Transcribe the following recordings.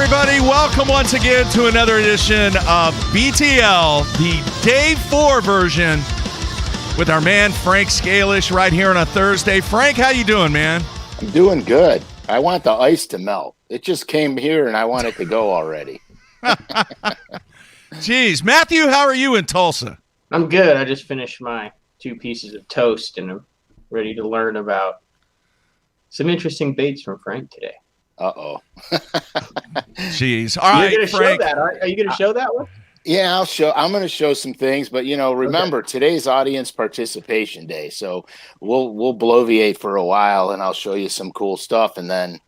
everybody. Welcome once again to another edition of BTL, the Day 4 version with our man Frank Scalish right here on a Thursday. Frank, how you doing, man? I'm doing good. I want the ice to melt. It just came here, and I want it to go already. Jeez. Matthew, how are you in Tulsa? I'm good. I just finished my 2 pieces of toast, and I'm ready to learn about some interesting baits from Frank today. Uh-oh. Jeez. All right, You're going to Frank. show that. Are you going to show that one? Yeah, I'm going to show some things, but remember today's audience participation day, so we'll bloviate for a while, and I'll show you some cool stuff, and then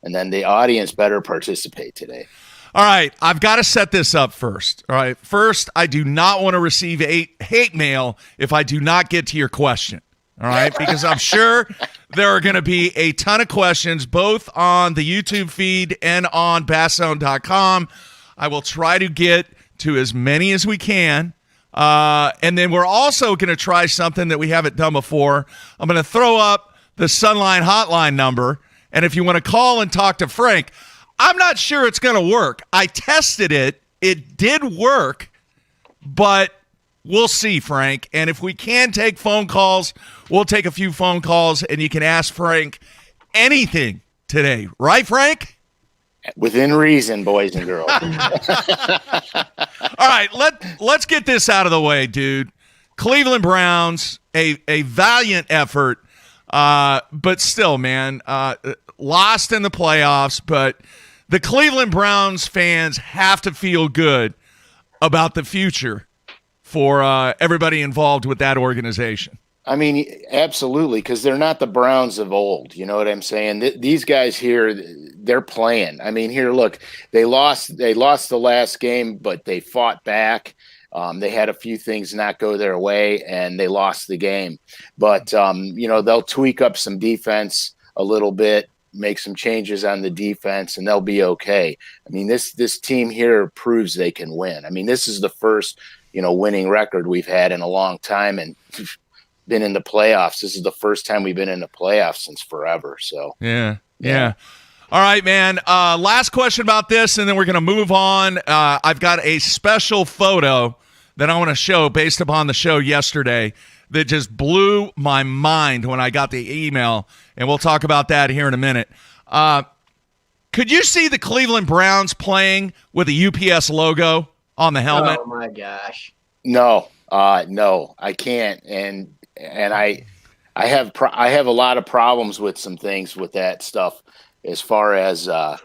the audience better participate today. All right, I've got to set this up first. All right, first, I do not want to receive hate mail if I do not get to your question. All right, because I'm sure there are going to be a ton of questions both on the YouTube feed and on BassZone.com. I will try to get to as many as we can. And then we're also going to try something that we haven't done before. I'm going to throw up the Sunline hotline number. And if you want to call and talk to Frank, I'm not sure it's going to work. I tested it. It did work, but we'll see, Frank. And if we can take phone calls, we'll take a few phone calls, and you can ask Frank anything today. Right, Frank? Within reason, boys and girls. All right, let's get this out of the way, dude. Cleveland Browns, a valiant effort, but still, man, lost in the playoffs. But the Cleveland Browns fans have to feel good about the future for everybody involved with that organization. I mean, absolutely, because they're not the Browns of old. You know what I'm saying? These guys here, they're playing. I mean, here, look, they lost the last game, but they fought back. They had a few things not go their way, and they lost the game. But, they'll tweak up some defense a little bit, make some changes on the defense, and they'll be okay. I mean, this team here proves they can win. I mean, this is the first, winning record we've had in a long time, and been in the playoffs. This is the first time we've been in the playoffs since forever. So yeah. All right, man. Last question about this, and then we're going to move on. I've got a special photo that I want to show based upon the show yesterday that just blew my mind when I got the email, and we'll talk about that here in a minute. Could you see the Cleveland Browns playing with a UPS logo on the helmet? Oh, my gosh. No, I can't. And I have a lot of problems with some things with that stuff as far as I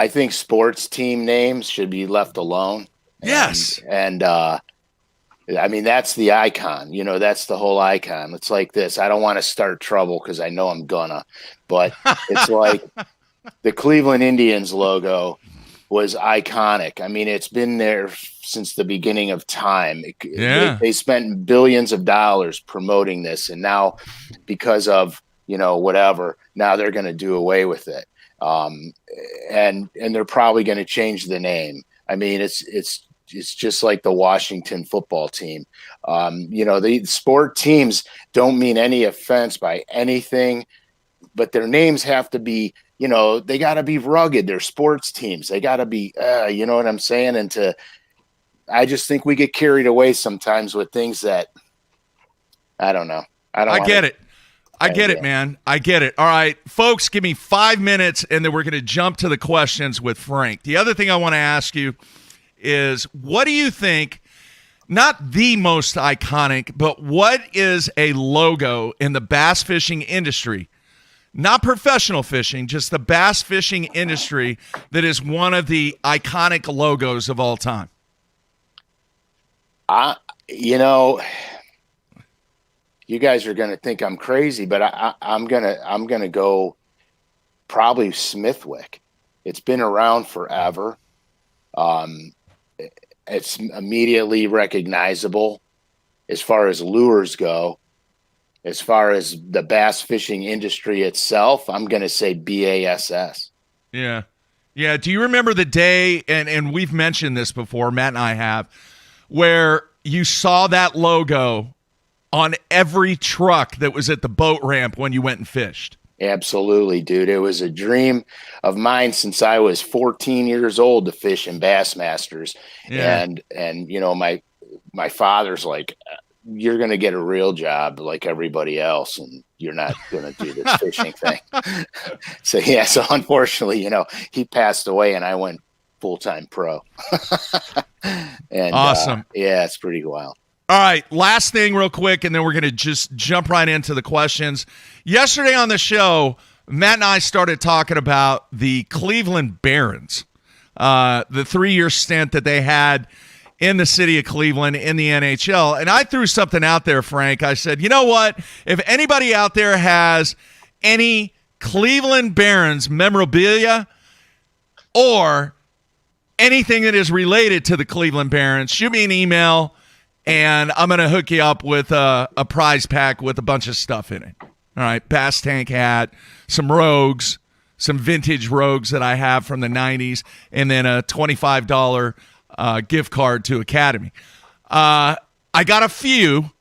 think sports team names should be left alone. Yes. And I mean, that's the icon, that's the whole icon. It's like this. I don't want to start trouble because I know I'm gonna, but it's like the Cleveland Indians logo was iconic. I mean, it's been there since the beginning of time. They spent billions of dollars promoting this, and now because of, whatever, now they're going to do away with it. And they're probably going to change the name. I mean, it's just like the Washington football team. The sport teams don't mean any offense by anything, but their names have to be, they got to be rugged. They're sports teams. They got to be, you know what I'm saying? And I just think we get carried away sometimes with things that, I don't know. I get it, man. I get it. All right, folks, give me 5 minutes, and then we're going to jump to the questions with Frank. The other thing I want to ask you is, what do you think, not the most iconic, but what is a logo in the bass fishing industry, not professional fishing, just the bass fishing industry, that is one of the iconic logos of all time? You guys are going to think I'm crazy, but I'm gonna go probably Smithwick. It's been around forever. It's immediately recognizable as far as lures go. As far as the bass fishing industry itself, I'm going to say BASS. Yeah. Do you remember the day, and we've mentioned this before, Matt and I have, where you saw that logo on every truck that was at the boat ramp when you went and fished? Absolutely, dude. It was a dream of mine since I was 14 years old to fish in Bassmasters. Yeah. And my father's like, you're going to get a real job like everybody else, and you're not going to do this fishing thing. So unfortunately, he passed away and I went full-time pro. And Awesome. it's pretty wild. All right, last thing real quick, and then we're going to just jump right into the questions. Yesterday on the show, Matt and I started talking about the Cleveland Barons, the 3-year stint that they had in the city of Cleveland in the NHL. And I threw something out there, Frank. I said, you know what? If anybody out there has any Cleveland Barons memorabilia or anything that is related to the Cleveland Barons, shoot me an email, and I'm going to hook you up with a prize pack with a bunch of stuff in it. All right, Bass Tank hat, some Rogues, some vintage Rogues that I have from the 90s, and then a $25 gift card to Academy. I got a few,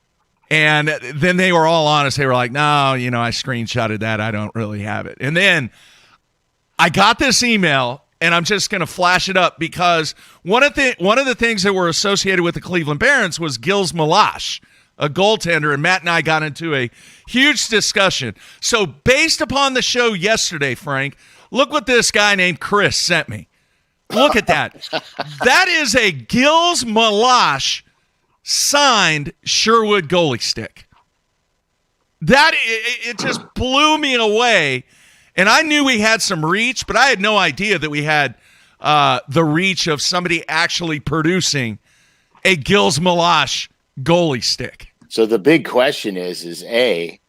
and then they were all honest. They were like, no, I screenshotted that. I don't really have it. And then I got this email, and I'm just going to flash it up because one of the things that were associated with the Cleveland Barons was Gilles Malash, a goaltender, and Matt and I got into a huge discussion. So based upon the show yesterday, Frank, look what this guy named Chris sent me. Look at that. That is a Gilles Malash signed Sherwood goalie stick. That it just blew me away. And I knew we had some reach, but I had no idea that we had the reach of somebody actually producing a Gilles Malash goalie stick. So the big question is A,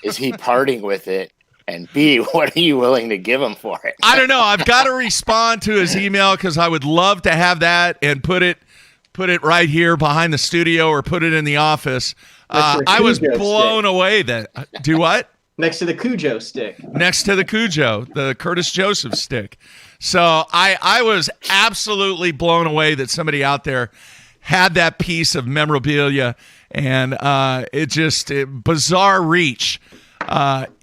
is he parting with it? And B, what are you willing to give him for it? I don't know. I've got to respond to his email because I would love to have that and put it right here behind the studio or put it in the office. I was blown away that. Do what? Next to the Cujo stick. Next to the Cujo, the Curtis Joseph stick. So I was absolutely blown away that somebody out there had that piece of memorabilia, and bizarre reach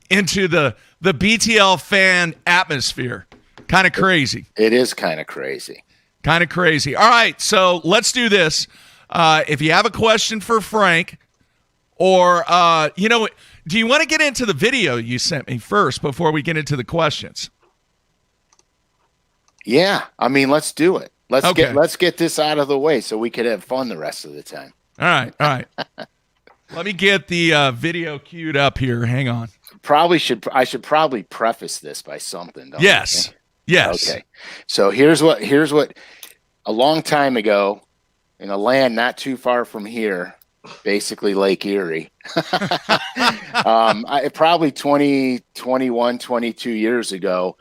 into the BTL fan atmosphere. Kind of crazy. It is kind of crazy. Kind of crazy. All right, so let's do this. If you have a question for Frank, or do you want to get into the video you sent me first before we get into the questions? Yeah, I mean, let's do it. Let's get this out of the way so we could have fun the rest of the time. All right. Let me get the video queued up here. Hang on. I should probably preface this by something. Yes. Yes. Okay. So here's what a long time ago in a land not too far from here, basically Lake Erie. Probably 21, 22 years ago,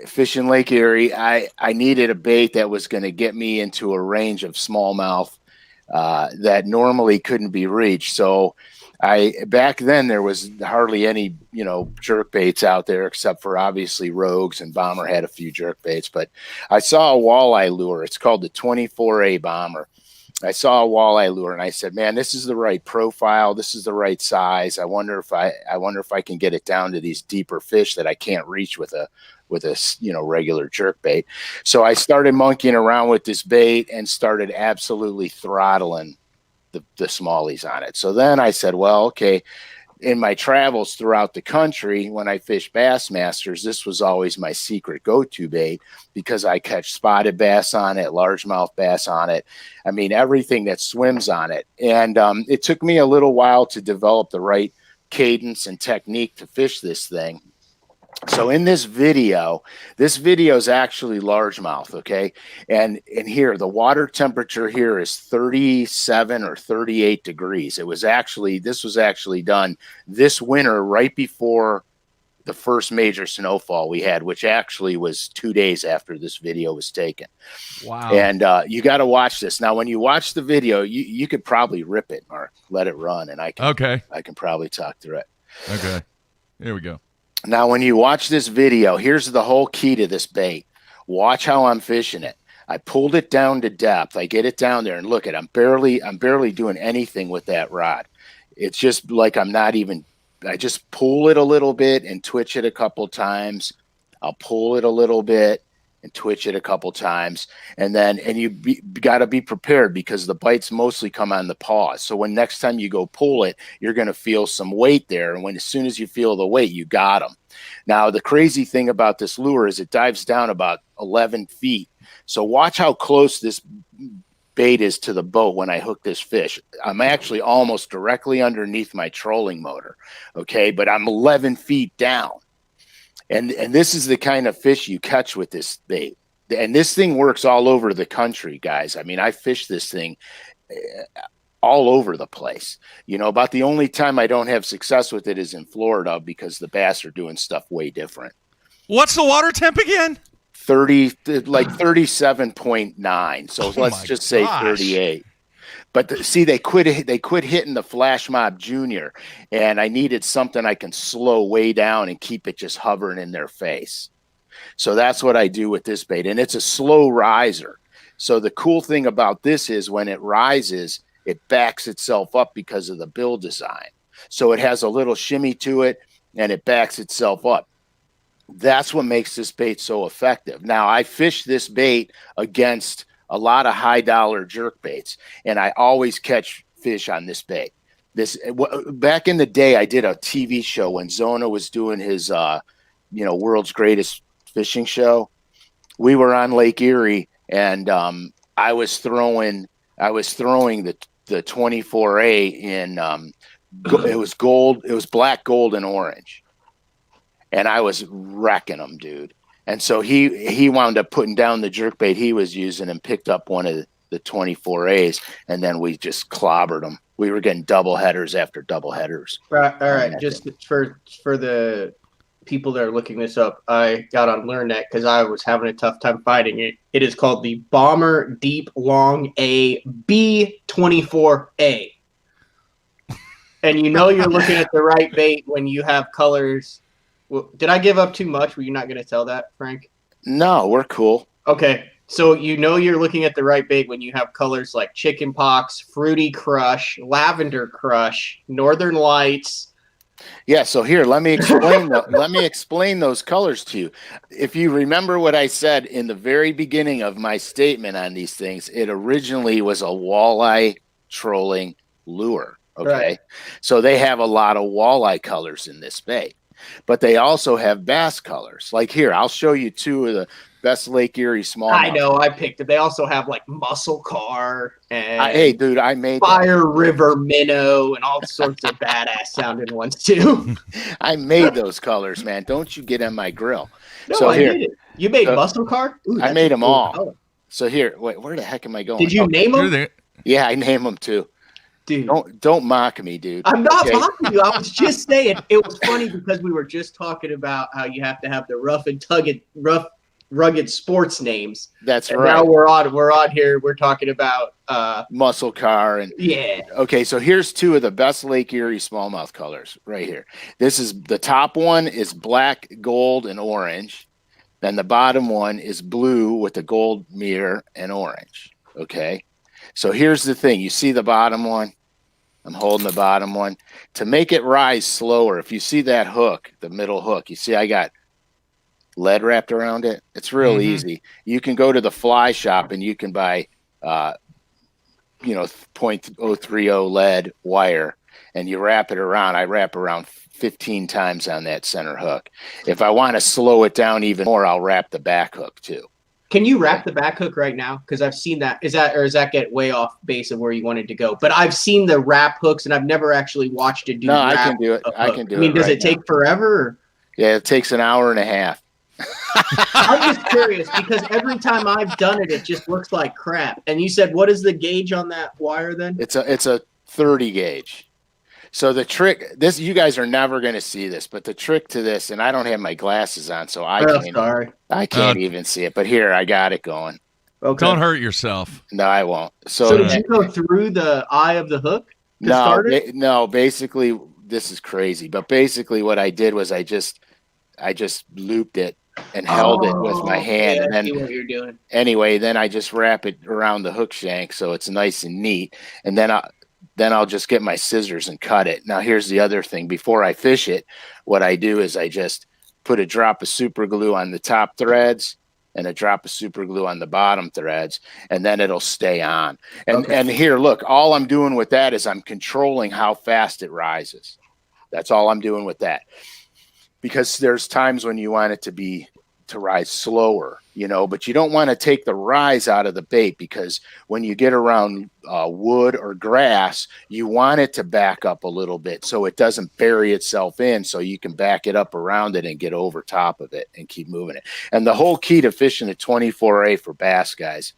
fishing Lake Erie, I needed a bait that was going to get me into a range of smallmouth that normally couldn't be reached. So back then there was hardly any, jerk baits out there except for obviously Rogues, and Bomber had a few jerk baits, but I saw a walleye lure. It's called the 24A Bomber. I saw a walleye lure and I said, man, this is the right profile. This is the right size. I wonder if I can get it down to these deeper fish that I can't reach with a regular jerk bait. So I started monkeying around with this bait and started absolutely throttling the smallies on it. So then I said, well, okay, in my travels throughout the country, when I fish Bassmasters, this was always my secret go-to bait because I catch spotted bass on it, largemouth bass on it. I mean, everything that swims on it. And it took me a little while to develop the right cadence and technique to fish this thing. So in this video is actually largemouth, okay? And here, the water temperature here is 37 or 38 degrees. This was actually done this winter right before the first major snowfall we had, which actually was 2 days after this video was taken. Wow. And you got to watch this. Now, when you watch the video, you could probably rip it or let it run, and I can probably talk through it. Okay. Here we go. Now, when you watch this video, here's the whole key to this bait. Watch how I'm fishing it. I pulled it down to depth. I get it down there and look at it. I'm barely doing anything with that rod. It's just like I'm not even I just pull it a little bit and twitch it a couple times. I'll pull it a little bit and twitch it a couple times. And you got to be prepared because the bites mostly come on the paws. So when next time you go pull it, you're going to feel some weight there. And as soon as you feel the weight, you got them. Now, the crazy thing about this lure is it dives down about 11 feet. So watch how close this bait is to the boat when I hook this fish. I'm actually almost directly underneath my trolling motor. Okay. But I'm 11 feet down. And this is the kind of fish you catch with this bait. And this thing works all over the country, guys. I mean, I fish this thing all over the place. About the only time I don't have success with it is in Florida because the bass are doing stuff way different. What's the water temp again? 37.9. So let's just say 38. But they quit hitting the Flash Mob Junior, and I needed something I can slow way down and keep it just hovering in their face. So that's what I do with this bait, and it's a slow riser. So the cool thing about this is when it rises, it backs itself up because of the bill design. So it has a little shimmy to it, and it backs itself up. That's what makes this bait so effective. Now, I fish this bait against a lot of high dollar jerk baits, and I always catch fish on this bait. Back in the day, I did a TV show when Zona was doing his, world's greatest fishing show. We were on Lake Erie, and I was throwing the 24A in. It was gold. It was black, gold, and orange, and I was wrecking them, dude. And so he wound up putting down the jerkbait he was using and picked up one of the 24As, and then we just clobbered them. We were getting double headers after double headers. Right, all right. Just for the people that are looking this up, I got on LearnNet because I was having a tough time finding it. It is called the Bomber Deep Long A B24A. And you're looking at the right bait when you have colors. Well, did I give up too much? Were you not going to tell that, Frank? No, we're cool. Okay. So you're looking at the right bait when you have colors like Chicken Pox, Fruity Crush, Lavender Crush, Northern Lights. Yeah, so here, let me explain let me explain those colors to you. If you remember what I said in the very beginning of my statement on these things, it originally was a walleye trolling lure. Okay. Right. So they have a lot of walleye colors in this bait. But they also have bass colors. Like here, I'll show you two of the best Lake Erie smallmouth. I know, I picked it. They also have like Muscle Car and hey, dude, I made Fire River Minnow and all sorts of badass sounding ones too. I made those colors, man. Don't you get on my grill. No, so I did it. You made Muscle Car? Ooh, I made them cool all. Color. So here, wait, where the heck am I going? Did you name them? Yeah, I named them too. Dude, don't mock me, dude. I'm not mocking you. I was just saying it was funny because we were just talking about how you have to have the rough, rugged sports names. That's and right. Now we're on here. We're talking about Muscle Car and yeah. Okay, so here's two of the best Lake Erie smallmouth colors right here. This is the top one is black, gold, and orange. Then the bottom one is blue with the gold mirror and orange. Okay. So here's the thing. You see the bottom one? I'm holding the bottom one. To make it rise slower, if you see that hook, the middle hook, you see I got lead wrapped around it. It's real easy. You can go to the fly shop and you can buy, 0.030 lead wire, and you wrap it around. I wrap around 15 times on that center hook. If I want to slow it down even more, I'll wrap the back hook too. Can you wrap the back hook right now? Because I've seen that. Does that get way off base of where you wanted to go? But I've seen the wrap hooks, and I've never actually watched it do. No, I can do it. I can do it. I mean, does it take forever? Or? Yeah, it takes an hour and a half. I'm just curious because every time I've done it, it just looks like crap. And you said, what is the gauge on that wire then? It's a 30 gauge. So the trick, you guys are never going to see this, but the trick to this, and I don't have my glasses on, so I can't even see it. But here, I got it going. Okay. Don't hurt yourself. No, I won't. So did you go through the eye of the hook? No. Basically, this is crazy. But basically, what I did was I just looped it and held it with my hand. Yeah, and then I see what you're doing. Anyway, then I just wrap it around the hook shank so it's nice and neat. And then then I'll just get my scissors and cut it. Now, here's the other thing. Before I fish it, what I do is I just put a drop of super glue on the top threads and a drop of super glue on the bottom threads, and then it'll stay on. And here, look, all I'm doing with that is I'm controlling how fast it rises. That's all I'm doing with that. Because there's times when you want it to rise slower, but you don't want to take the rise out of the bait, because when you get around wood or grass, you want it to back up a little bit so it doesn't bury itself in, so you can back it up around it and get over top of it and keep moving it. And the whole key to fishing a 24A for bass, guys,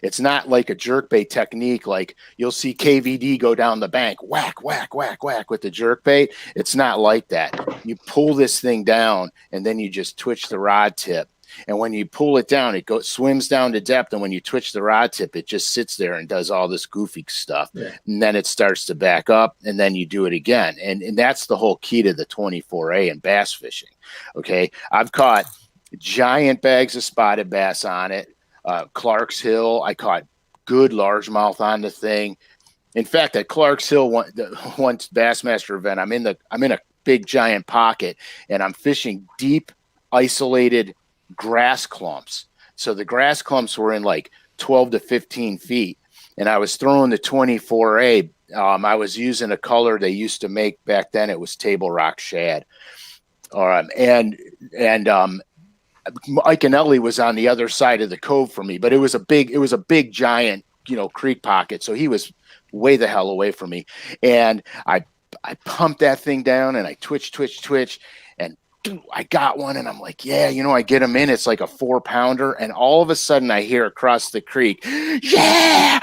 it's not like a jerkbait technique. Like you'll see KVD go down the bank, whack, whack, whack, whack with the jerkbait. It's not like that. You pull this thing down and then you just twitch the rod tip. And when you pull it down, it swims down to depth. And when you twitch the rod tip, it just sits there and does all this goofy stuff. Yeah. And then it starts to back up, and then you do it again. And that's the whole key to the 24A and bass fishing. Okay. I've caught giant bags of spotted bass on it. Clark's Hill, I caught good largemouth on the thing. In fact, at Clark's Hill, one Bassmaster event, I'm in a big giant pocket, and I'm fishing deep, isolated grass clumps. So the grass clumps were in like 12 to 15 feet, and I was throwing the 24A. I was using a color they used to make back then. It was Table Rock Shad, and Ike and Ellie was on the other side of the cove for me, but it was a big giant, creek pocket. So he was way the hell away from me. And I pumped that thing down and I twitch. And I got one, and I'm like, yeah, I get him in. It's like a 4-pounder. And all of a sudden I hear across the creek, yeah,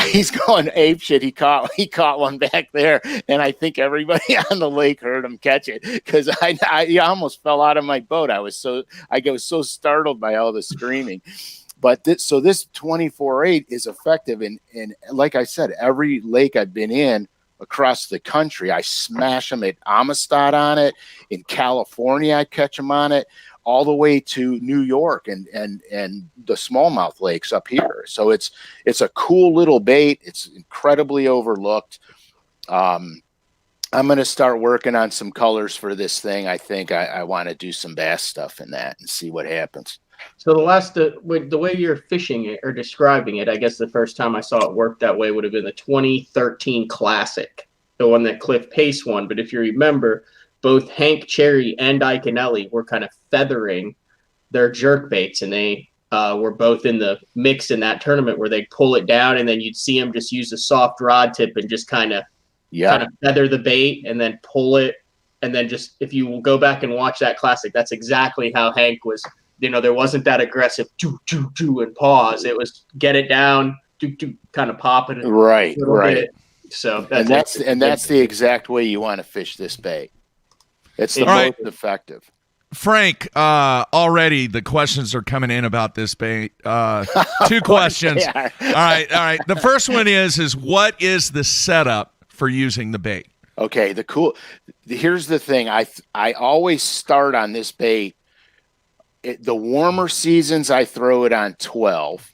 he's going apeshit. He caught one back there. And I think everybody on the lake heard him catch it, because I almost fell out of my boat. I was so startled by all the screaming. But this 24-8 is effective. And like I said, every lake I've been in across the country, I smash them at Amistad on it. In California, I catch them on it, all the way to New York and the smallmouth lakes up here. So it's a cool little bait. It's incredibly overlooked. I'm going to start working on some colors for this thing. I think I want to do some bass stuff in that and see what happens. So the way you're fishing it or describing it, I guess the first time I saw it work that way would have been the 2013 Classic, the one that Cliff Pace won. But if you remember, both Hank Cherry and Ike and Ellie were kind of feathering their jerk baits, and they were both in the mix in that tournament where they'd pull it down, and then you'd see them just use a soft rod tip and just kind of feather the bait and then pull it. And then just, if you will go back and watch that Classic, that's exactly how Hank was. There wasn't that aggressive do and pause. It was get it down, do kind of pop it. Right. Bit. So that's the exact way you want to fish this bait. It's the most effective. Frank, already the questions are coming in about this bait. 2 questions. All right. The first one is what is the setup for using the bait? Okay. Here's the thing. I always start on this bait. The warmer seasons, I throw it on 12.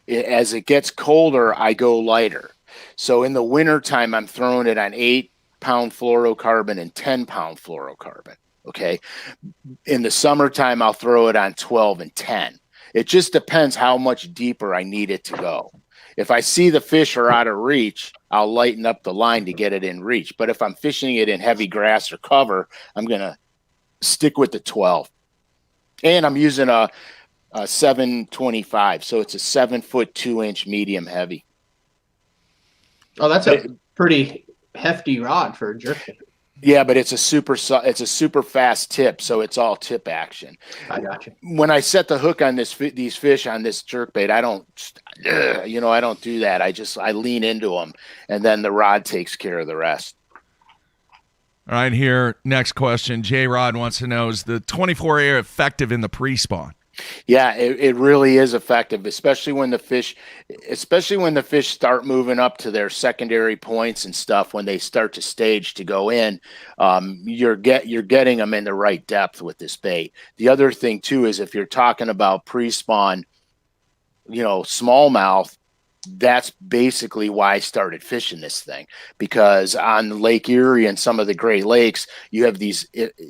As it gets colder, I go lighter. So in the wintertime, I'm throwing it on 8-pound fluorocarbon and 10-pound fluorocarbon. Okay. In the summertime, I'll throw it on 12 and 10. It just depends how much deeper I need it to go. If I see the fish are out of reach, I'll lighten up the line to get it in reach. But if I'm fishing it in heavy grass or cover, I'm going to stick with the 12. And I'm using a 725, so it's a 7-foot 2-inch medium heavy. Oh, that's a pretty hefty rod for a jerk. Yeah, but it's a super fast tip, so it's all tip action. I got you. When I set the hook on these fish on this jerkbait, I don't do that. I lean into them, and then the rod takes care of the rest. All right, here, next question. J. Rod wants to know, is the 24A effective in the pre-spawn? Yeah, it really is effective, especially when the fish start moving up to their secondary points and stuff. When they start to stage to go in, you're getting them in the right depth with this bait. The other thing too is if you're talking about pre-spawn, smallmouth, that's basically why I started fishing this thing, because on Lake Erie and some of the Great Lakes, you have these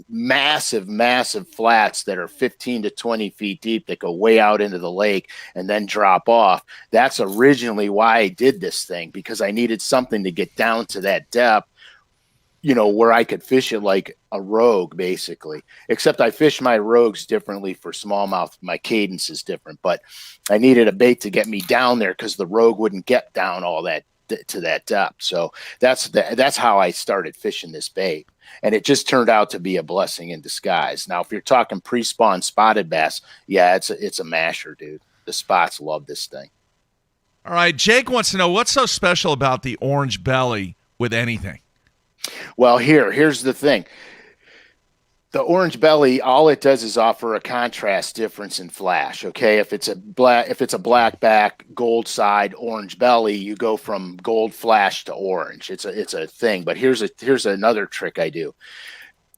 massive, massive flats that are 15 to 20 feet deep that go way out into the lake and then drop off. That's originally why I did this thing, because I needed something to get down to that depth, where I could fish it like a rogue, basically. Except I fish my rogues differently for smallmouth. My cadence is different, but I needed a bait to get me down there because the rogue wouldn't get down all that to that depth. So that's how I started fishing this bait, and it just turned out to be a blessing in disguise. Now, if you're talking pre-spawn spotted bass, yeah, it's a masher, dude. The spots love this thing. All right, Jake wants to know what's so special about the orange belly with anything. Well, here's the thing. The orange belly, all it does is offer a contrast difference in flash. Okay, if it's a black back, gold side, orange belly, you go from gold flash to orange. It's a thing. But here's another trick I do.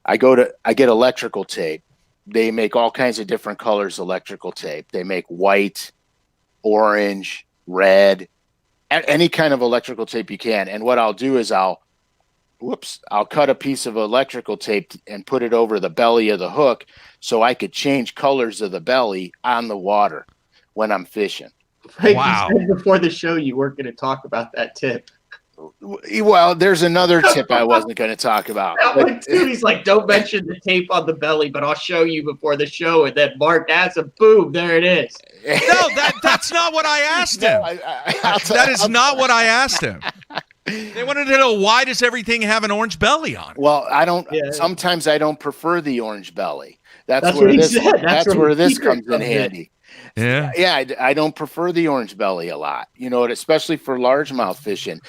I get electrical tape. They make all kinds of different colors electrical tape. They make white, orange, red, any kind of electrical tape you can. And what I'll do is I'll cut a piece of electrical tape and put it over the belly of the hook so I could change colors of the belly on the water when I'm fishing. Right, wow. You said before the show you weren't going to talk about that tip. Well, there's another tip I wasn't going to talk about. That one too. He's like, don't mention the tape on the belly, but I'll show you before the show. And then Mark adds a boom. There it is. No, that's not what I asked him. That is not what I asked him. They wanted to know, why does everything have an orange belly on it? Well, I don't. Yeah. Sometimes I don't prefer the orange belly. That's where this comes in handy. Yeah. I don't prefer the orange belly a lot. Especially for largemouth fishing.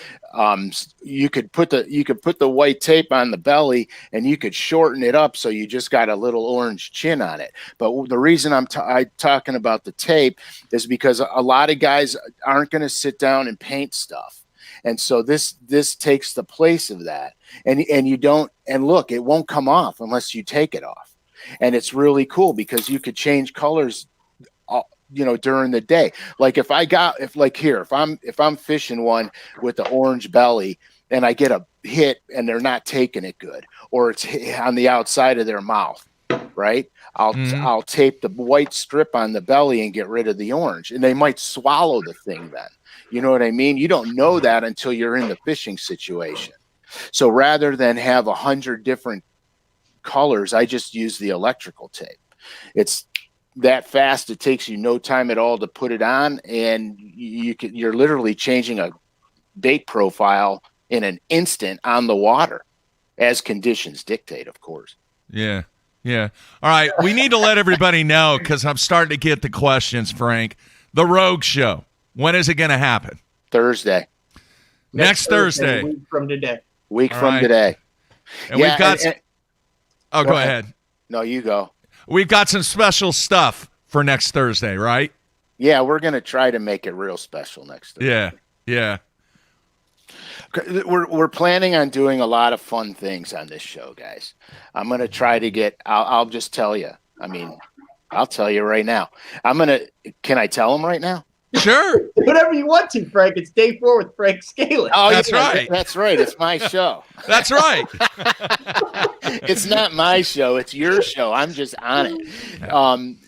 You could put the white tape on the belly and you could shorten it up so you just got a little orange chin on it. But the reason I'm talking about the tape is because a lot of guys aren't going to sit down and paint stuff. And so this takes the place of that. And you don't, and look, it won't come off unless you take it off. And it's really cool because you could change colors, during the day. Like if I'm fishing one with the orange belly and I get a hit and they're not taking it good, or it's on the outside of their mouth, right? I'll tape the white strip on the belly and get rid of the orange, and they might swallow the thing then. You know what I mean? You don't know that until you're in the fishing situation. So rather than have 100 different colors, I just use the electrical tape. It's that fast. It takes you no time at all to put it on, and you're literally changing a bait profile in an instant on the water, as conditions dictate, of course. Yeah. All right, we need to let everybody know, because I'm starting to get the questions, Frank. The Rogue Show. When is it going to happen? Thursday. Next Thursday. A week from today. Today. And we've got... go ahead. No, you go. We've got some special stuff for next Thursday, right? Yeah, we're going to try to make it real special next Thursday. Yeah. We're planning on doing a lot of fun things on this show, guys. I'm going to try to get... I'll just tell you. I'll tell you right now. Can I tell them right now? Sure. Whatever you want to, Frank. It's day 4 with Frank Scalish. Oh, that's right. That's right. It's my show. That's right. It's not my show. It's your show. I'm just on it. I'm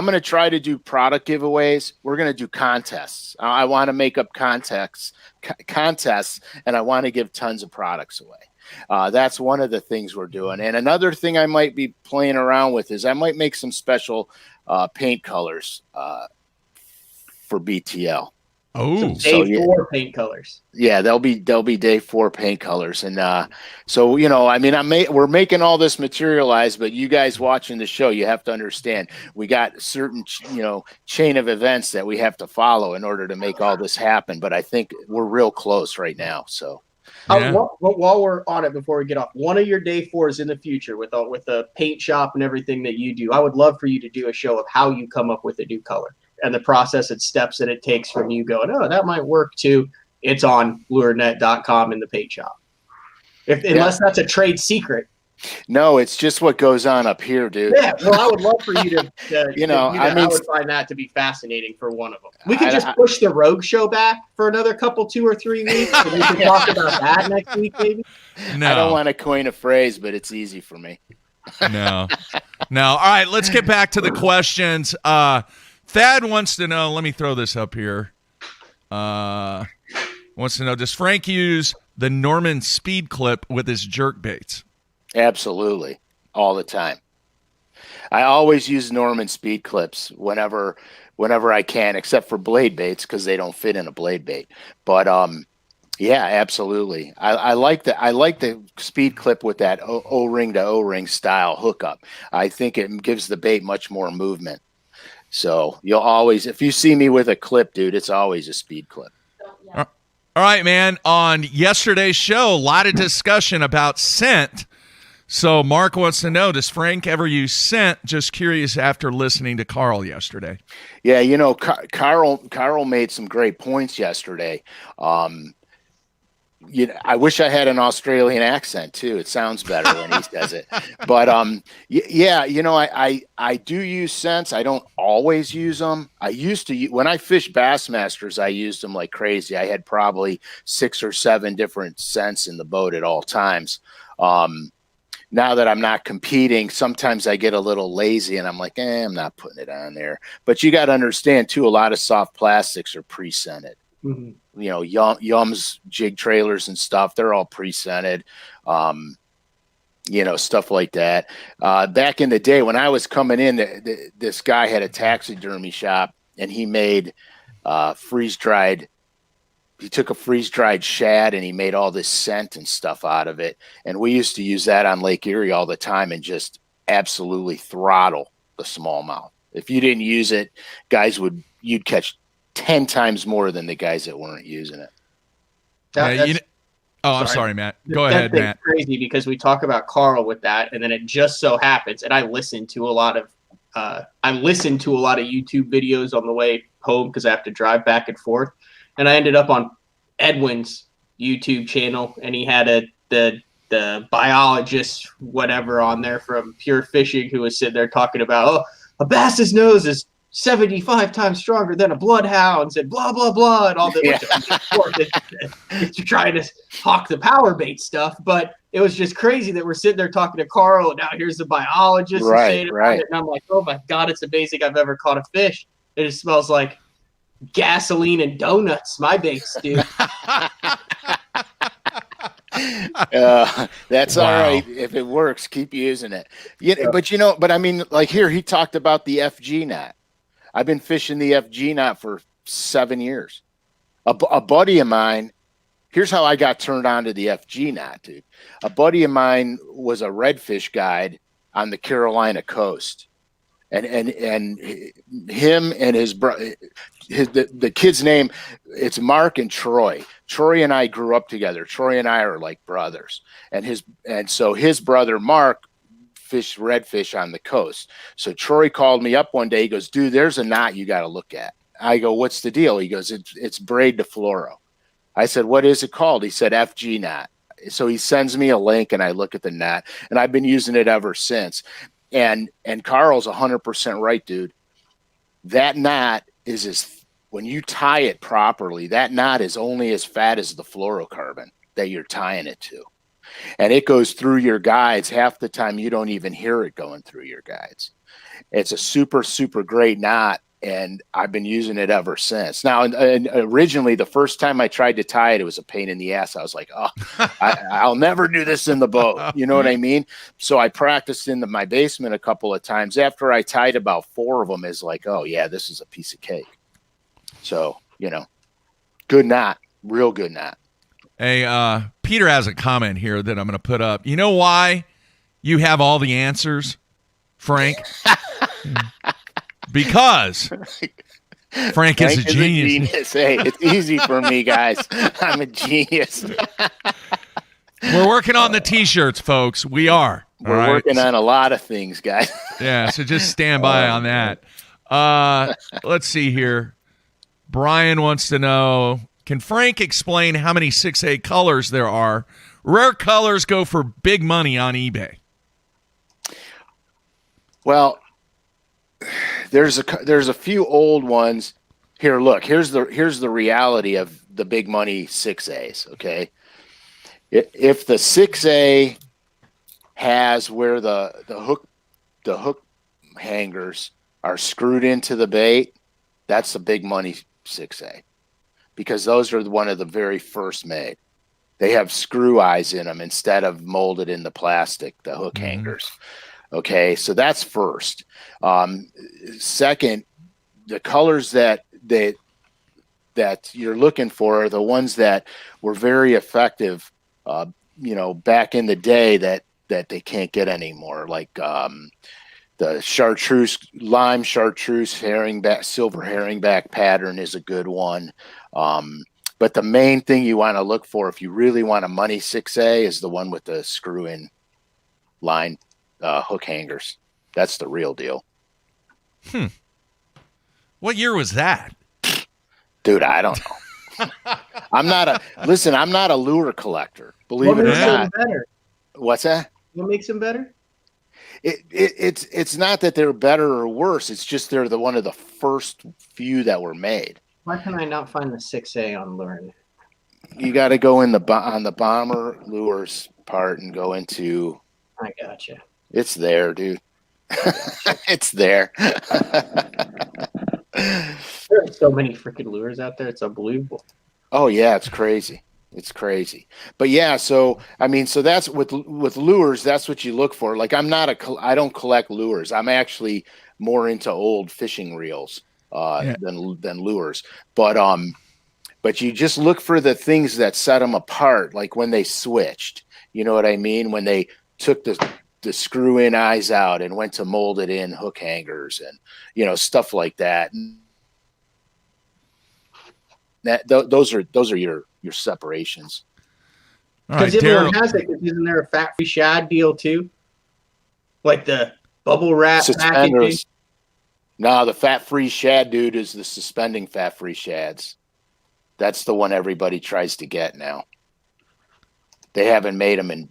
gonna try to do product giveaways. We're gonna do contests. I want to make up contests, and I want to give tons of products away. That's one of the things we're doing. And another thing I might be playing around with is I might make some special paint colors for BTL. Oh, day 4 paint colors. Yeah, they'll be day 4 paint colors, and we're making all this materialize. But you guys watching the show, you have to understand we got certain chain of events that we have to follow in order to make all this happen. But I think we're real close right now. So. Yeah. While we're on it, before we get off, one of your day 4s in the future with the paint shop and everything that you do, I would love for you to do a show of how you come up with a new color and the process and steps that it takes from you going, oh, that might work too. It's on lurenet.com in the paint shop. Unless that's a trade secret, No, it's just what goes on up here, dude. Yeah, well, I would love for you to You know, do that. I mean- I would find that to be fascinating for one of them. We could just push the Rogue Show back for another 2 or 3 weeks, and we can talk about that next week, maybe. No. I don't want to coin a phrase, but it's easy for me. No. All right, let's get back to the questions. Thad wants to know, let me throw this up here. Wants to know, does Frank use the Norman speed clip with his jerk baits? Absolutely. All the time. I always use Norman speed clips whenever I can, except for blade baits because they don't fit in a blade bait. But yeah, absolutely. I like the speed clip with that O-ring to O-ring style hookup. I think it gives the bait much more movement. So you'll always, if you see me with a clip, dude, it's always a speed clip. All right, man. On yesterday's show, a lot of discussion about scent. So Mark wants to know, does Frank ever use scent? Just curious after listening to Carl yesterday. Yeah, Carl made some great points yesterday. I wish I had an Australian accent too. It sounds better when he says it. But yeah, I do use scents. I don't always use them. I used to when I fished Bassmasters, I used them like crazy. I had probably 6 or 7 different scents in the boat at all times. Now that I'm not competing, sometimes I get a little lazy and I'm like, I'm not putting it on there. But you got to understand too, a lot of soft plastics are pre-scented. Mm-hmm. Yum's jig trailers and stuff, they're all pre-scented. Stuff like that. Back in the day when I was coming in, this guy had a taxidermy shop and he made freeze-dried. He took a freeze-dried shad and he made all this scent and stuff out of it. And we used to use that on Lake Erie all the time and just absolutely throttle the smallmouth. If you didn't use it, you'd catch 10 times more than the guys that weren't using it. I'm sorry, Matt. Go ahead, Matt. Crazy because we talk about Carl with that, and then it just so happens, and I listen to a lot of YouTube videos on the way home because I have to drive back and forth. And I ended up on Edwin's YouTube channel, and he had the biologist, whatever, on there from Pure Fishing, who was sitting there talking about, a bass's nose is 75 times stronger than a bloodhound's, and blah blah blah, and all that. Yeah. You're trying to hawk the power bait stuff, but it was just crazy that we're sitting there talking to Carl, and now here's the biologist, right? And I'm like, oh my god, it's amazing I've ever caught a fish. It just smells like gasoline and donuts, my baits do. That's all right. If it works, keep using it. But I mean, like here, he talked about the FG knot. I've been fishing the FG knot for 7 years. A buddy of mine, here's how I got turned on to the FG knot, dude. A buddy of mine was a redfish guide on the Carolina coast. And him and his brother, the kid's name, it's Mark and Troy. Troy and I grew up together. Troy and I are like brothers. And so his brother Mark fished redfish on the coast. So Troy called me up one day. He goes, dude, there's a knot you got to look at. I go, what's the deal? He goes, it's braid to fluoro. I said, what is it called? He said, FG knot. So he sends me a link and I look at the knot, and I've been using it ever since. And Carl's 100% right, dude. That knot when you tie it properly, that knot is only as fat as the fluorocarbon that you're tying it to. And it goes through your guides. Half the time you don't even hear it going through your guides. It's a super, super great knot, and I've been using it ever since. Now, and originally, the first time I tried to tie it, it was a pain in the ass. I was like, I'll never do this in the boat. You know what I mean? So I practiced in my basement a couple of times. After I tied about 4 of them, is like, oh, yeah, this is a piece of cake. So, good knot, real good knot. Hey, Peter has a comment here that I'm going to put up. You know why you have all the answers, Frank? Because Frank is a genius. Hey, it's easy for me, guys. I'm a genius. We're working on the T-shirts, folks. We are. We're working on a lot of things, guys. Yeah, so just stand by on that. Let's see here. Brian wants to know, can Frank explain how many 6A colors there are? Rare colors go for big money on eBay. Well, there's a few old ones. Here, look. Here's the reality of the big money 6As. Okay, if the 6A has where the hook hangers are screwed into the bait, that's the big money 6A, because those are one of the very first made. They have screw eyes in them instead of molded in the plastic, the hook hangers. Okay, so that's first. Second, the colors that you're looking for are the ones that were very effective, back in the day that they can't get anymore, like the chartreuse, lime chartreuse silver herringback pattern is a good one. But the main thing you want to look for if you really want a money 6A is the one with the screw-in line hook hangers. That's the real deal. What year was that? Dude, I don't know. I'm not a lure collector. Believe it or not. Better? What's that? What makes them better? It's not that they're better or worse. It's just they're one of the first few that were made. Why can I not find the 6A on Luring? You got to go on the bomber lures part and go into. I gotcha. It's there, dude. It's there. There are so many freaking lures out there. It's unbelievable. Oh yeah, it's crazy. It's crazy. But yeah, so that's with lures. That's what you look for. Like I don't collect lures. I'm actually more into old fishing reels than lures. But you just look for the things that set them apart. Like when they switched. You know what I mean? When they took the screw-in eyes out and went to molded in hook hangers and stuff like that. Those are your separations. Because everyone has it. Isn't there a fat-free shad deal too? Like the bubble wrap packaging? No, the fat-free shad, dude, is the suspending fat-free shads. That's the one everybody tries to get now. They haven't made them in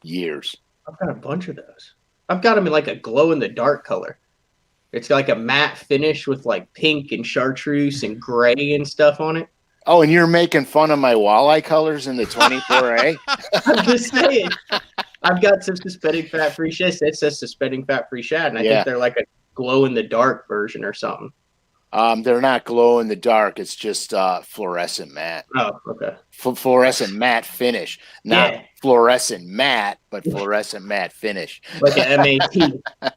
years. I've got a bunch of those. I've got them in like a glow-in-the-dark color. It's like a matte finish with like pink and chartreuse and gray and stuff on it. Oh, and you're making fun of my walleye colors in the 24A? I'm just saying. I've got some suspending fat-free shad. It says suspending fat-free shad, and I think they're like a glow-in-the-dark version or something. They're not glow-in-the-dark. It's just fluorescent matte. Oh, okay. Fluorescent matte finish. Not fluorescent matte, but fluorescent matte finish. Like an MAT.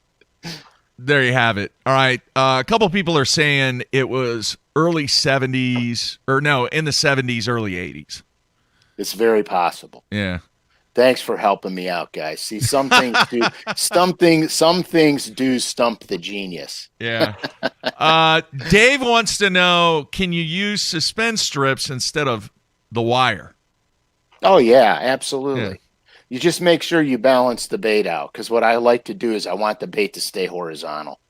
There you have it. All right. A couple people are saying it was early 70s, or no, in the 70s, early 80s. It's very possible. Yeah. Thanks for helping me out, guys. See, some things do some things do stump the genius. Yeah. Dave wants to know, can you use suspend strips instead of the wire? Oh yeah, absolutely. Yeah. You just make sure you balance the bait out, because what I like to do is I want the bait to stay horizontal.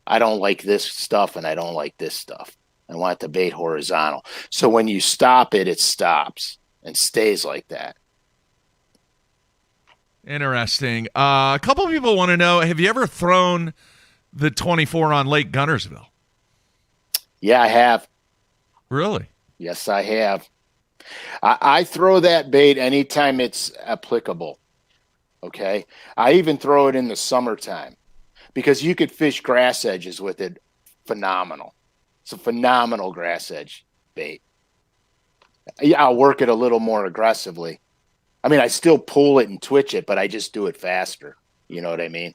I don't like this stuff and I don't like this stuff. I want the bait horizontal. So when you stop it, it stops and stays like that. Interesting. A couple of people want to know, have you ever thrown the 24 on Lake Gunnersville? Yeah, I have. Really? Yes, I have. I throw that bait anytime it's applicable. Okay. I even throw it in the summertime because you could fish grass edges with it. Phenomenal. It's a phenomenal grass edge bait. Yeah, I'll work it a little more aggressively. I mean, I still pull it and twitch it, but I just do it faster. You know what I mean?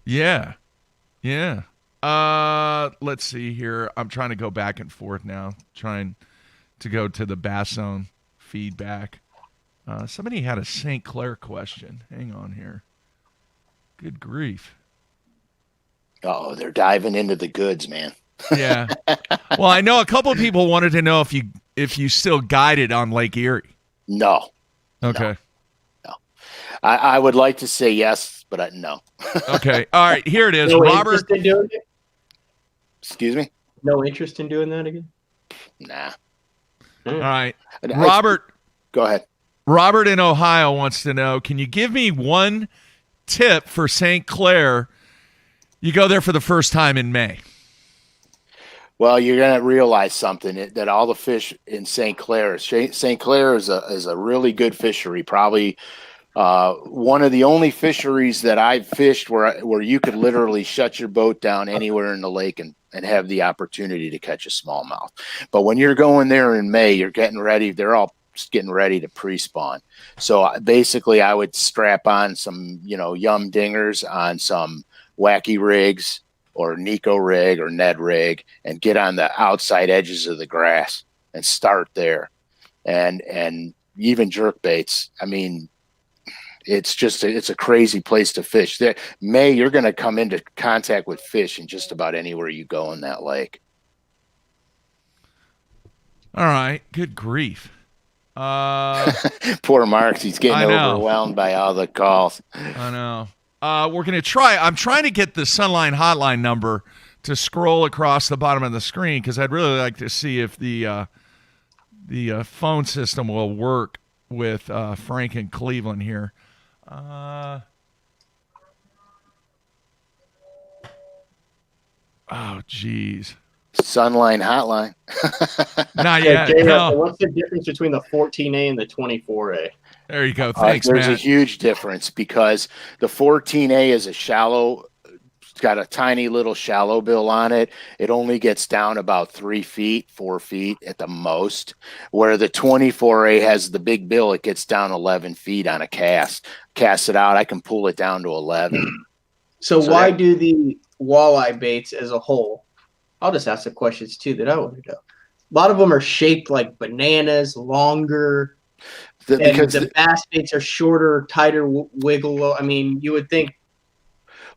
Yeah. Yeah. Let's see here. I'm trying to go back and forth now, trying to go to the Bass Zone feedback. Somebody had a St. Clair question. Hang on here. Good grief. Oh, they're diving into the goods, man. Yeah. Well, I know a couple of people wanted to know if you still guided on Lake Erie. No. Okay. No. I would like to say yes, but no. Okay. All right. Here it is. No Robert. interest in doing it? Excuse me? No interest in doing that again? Nah. All right. Robert. Go ahead. Robert in Ohio wants to know, can you give me one tip for St. Clair, you go there for the first time in May. Well, you're going to realize something that all the fish in St. Clair, St. Clair is a really good fishery. Probably one of the only fisheries that I've fished where you could literally shut your boat down anywhere in the lake and have the opportunity to catch a smallmouth. But when you're going there in May, you're getting ready. They're all just getting ready to pre-spawn. So basically, I would strap on some, yum dingers on some wacky rigs or Nico rig or Ned rig and get on the outside edges of the grass and start there. And even jerk baits. I mean, it's a crazy place to fish. May, you're going to come into contact with fish in just about anywhere you go in that lake. All right. Good grief. Poor Mark. He's getting overwhelmed by all the calls. I know. We're going to try. I'm trying to get the Sunline hotline number to scroll across the bottom of the screen because I'd really like to see if the phone system will work with Frank in Cleveland here. Oh, geez. Sunline hotline. Not yet. No. What's the difference between the 14A and the 24A? There you go. Thanks, there's Matt. a huge difference because the 14A is it's got a tiny little shallow bill on it. It only gets down about 3 feet, 4 feet at the most, where the 24A has the big bill. It gets down 11 feet on a cast. Cast it out, I can pull it down to 11. So why do the walleye baits as a whole? I'll just ask the questions too that I want to know. A lot of them are shaped like bananas, longer. Because the bass baits are shorter, tighter wiggle. I mean, you would think.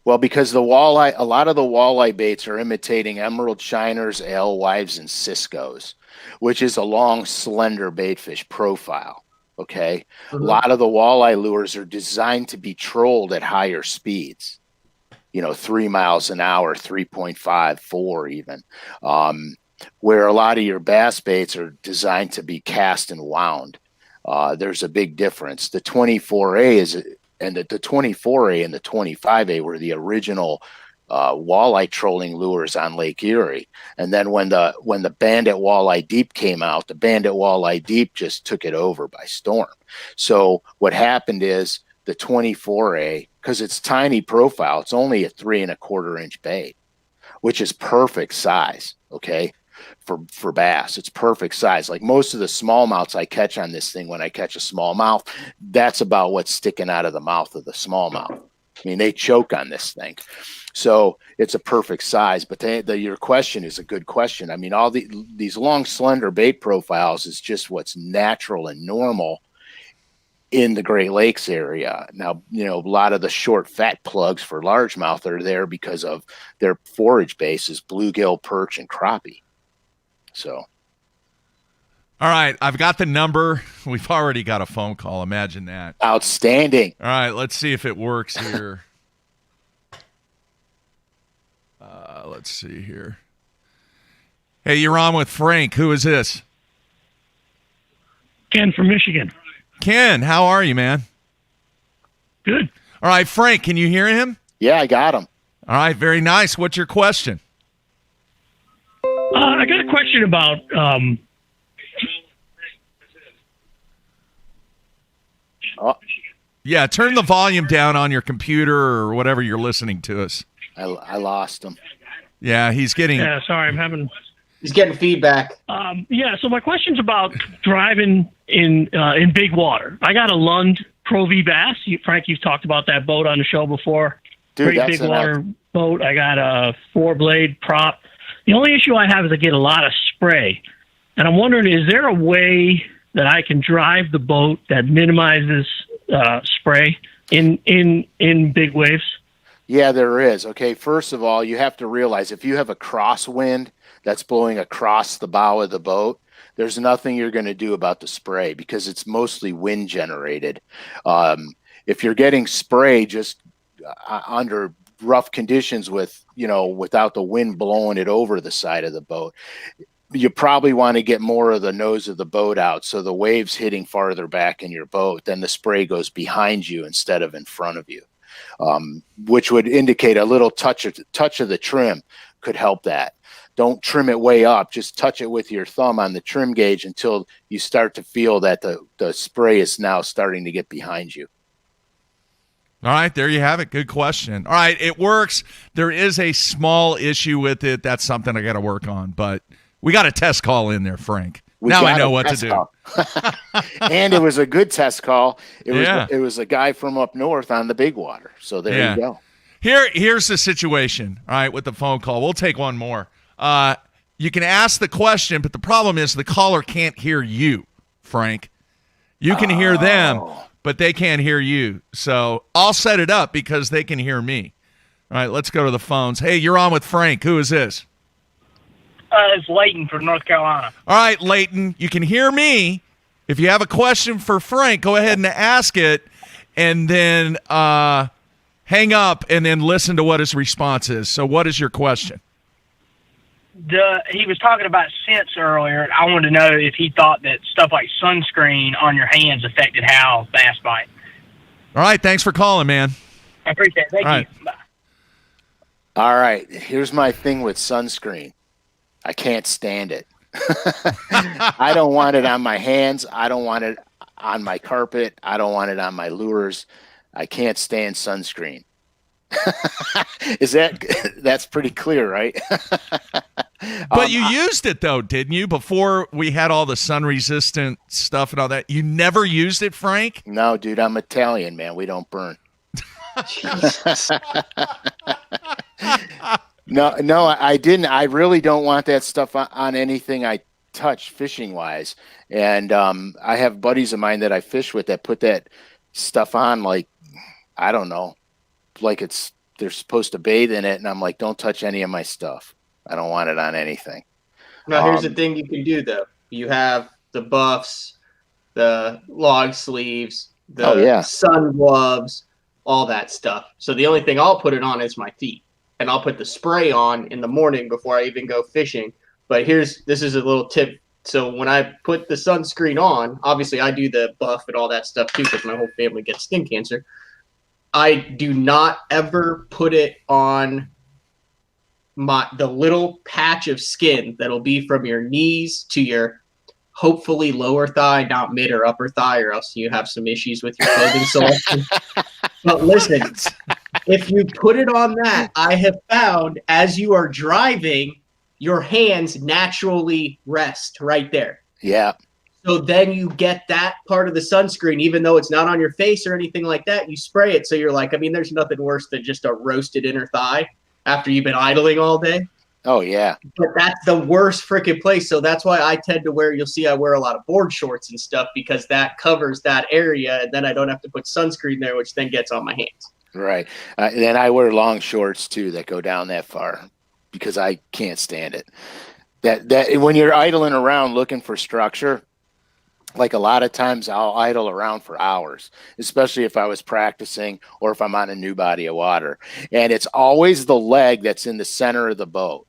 Well, because a lot of the walleye baits are imitating emerald shiners, alewives, and Cisco's, which is a long, slender baitfish profile. Okay. Mm-hmm. A lot of the walleye lures are designed to be trolled at higher speeds, 3 miles an hour, 3.5, 4 even, where a lot of your bass baits are designed to be cast and wound. There's a big difference. The 24A the 24A and the 25A were the original walleye trolling lures on Lake Erie. And then when the Bandit Walleye Deep came out, the Bandit Walleye Deep just took it over by storm. So what happened is the 24A, because it's tiny profile, it's only a 3 1/4 inch bait, which is perfect size. Okay. For bass, it's perfect size. Like most of the smallmouths I catch on this thing, when I catch a smallmouth, that's about what's sticking out of the mouth of the smallmouth. I mean, they choke on this thing. So it's a perfect size. But your question is a good question. I mean, all these long, slender bait profiles is just what's natural and normal in the Great Lakes area. Now, a lot of the short, fat plugs for largemouth are there because of their forage bases, bluegill, perch, and crappie. So, all right, I've got the number. We've already got a phone call. Imagine that. Outstanding. All right, let's see if it works here. Let's see here. Hey, you're on with Frank. Who is this? Ken from Michigan. Ken, how are you, man? Good. All right, Frank, can you hear him? Yeah, I got him. All right, very nice. What's your question? I got a question about Yeah, turn the volume down on your computer or whatever you're listening to us. I lost him. Yeah, he's getting. Yeah, sorry, He's getting feedback. So my question's about driving in big water. I got a Lund Pro V Bass. Frank, you've talked about that boat on the show before. Dude, Great big water boat. I got a 4-blade prop. The only issue I have is I get a lot of spray. And I'm wondering, is there a way that I can drive the boat that minimizes spray in big waves? Yeah, there is. Okay, first of all, you have to realize if you have a crosswind that's blowing across the bow of the boat, there's nothing you're going to do about the spray because it's mostly wind generated. If you're getting spray just under rough conditions without the wind blowing it over the side of the boat, you probably want to get more of the nose of the boat out so the wave's hitting farther back in your boat, then the spray goes behind you instead of in front of you. which would indicate a little touch of the trim could help that. Don't trim it way up. Just touch it with your thumb on the trim gauge until you start to feel that the spray is now starting to get behind you. All right, there you have it. Good question. All right, it works. There is a small issue with it. That's something I got to work on, but we got a test call in there, Frank. Now I know what to do. And it was a good test call. It was a guy from up north on the big water. So there you go. Here's the situation, all right, with the phone call. We'll take one more. You can ask the question, but the problem is the caller can't hear you, Frank. You can hear them, but they can't hear you. So I'll set it up because they can hear me. All right, let's go to the phones. Hey, you're on with Frank. Who is this? It's Leighton from North Carolina. All right, Leighton, you can hear me. If you have a question for Frank, go ahead and ask it, and then hang up and then listen to what his response is. So what is your question? He was talking about scents earlier. I wanted to know if he thought that stuff like sunscreen on your hands affected how bass bite. All right, thanks for calling, man. I appreciate it. Thank you. Right. Bye. All right. Here's my thing with sunscreen. I can't stand it. I don't want it on my hands. I don't want it on my carpet. I don't want it on my lures. I can't stand sunscreen. That's pretty clear, right? But you used it though, didn't you? Before we had all the sun resistant stuff and all that. You never used it, Frank? No, dude, I'm Italian, man. We don't burn. No, I didn't. I really don't want that stuff on anything I touch fishing wise. And I have buddies of mine that I fish with that put that stuff on like, I don't know, like they're supposed to bathe in it. And I'm like, don't touch any of my stuff. I don't want it on anything. Now, here's the thing you can do, though. You have the buffs, the log sleeves, the sun gloves, all that stuff. So the only thing I'll put it on is my feet. And I'll put the spray on in the morning before I even go fishing. But this is a little tip. So when I put the sunscreen on, obviously I do the buff and all that stuff too because my whole family gets skin cancer. I do not ever put it on the little patch of skin that'll be from your knees to your hopefully lower thigh, not mid or upper thigh, or else you have some issues with your clothing selection. But listen, if you put it on that, I have found as you are driving, your hands naturally rest right there. Yeah. So then you get that part of the sunscreen, even though it's not on your face or anything like that, you spray it. So you're like, I mean, there's nothing worse than just a roasted inner thigh after you've been idling all day. Oh, yeah. But that's the worst freaking place. So that's why I tend to wear, you'll see I wear a lot of board shorts and stuff because that covers that area. And then I don't have to put sunscreen there, which then gets on my hands. Right. Then I wear long shorts, too, that go down that far because I can't stand it. That when you're idling around looking for structure, like a lot of times I'll idle around for hours, especially if I was practicing or if I'm on a new body of water. And it's always the leg that's in the center of the boat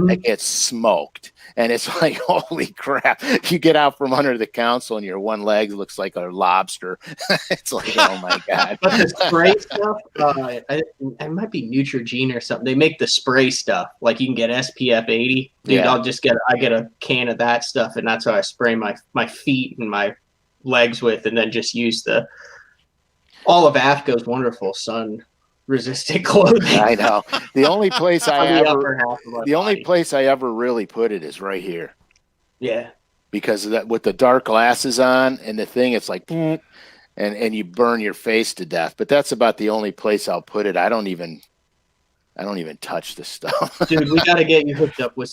that gets smoked. And it's like, holy crap. You get out from under the console and your one leg looks like a lobster. It's like, oh my God. But the spray stuff, it might be Neutrogena or something. They make the spray stuff. Like you can get SPF 80. Dude, Yeah. I get a can of that stuff, and that's how I spray my feet and my legs with, and then just use all of AFCO's wonderful sun resistant clothing. I know. The only place the only place I ever really put it is right here. Yeah. Because of that, with the dark glasses on and the thing, it's like, and you burn your face to death. But that's about the only place I'll put it. I don't even touch the stuff. Dude, we got to get you hooked up with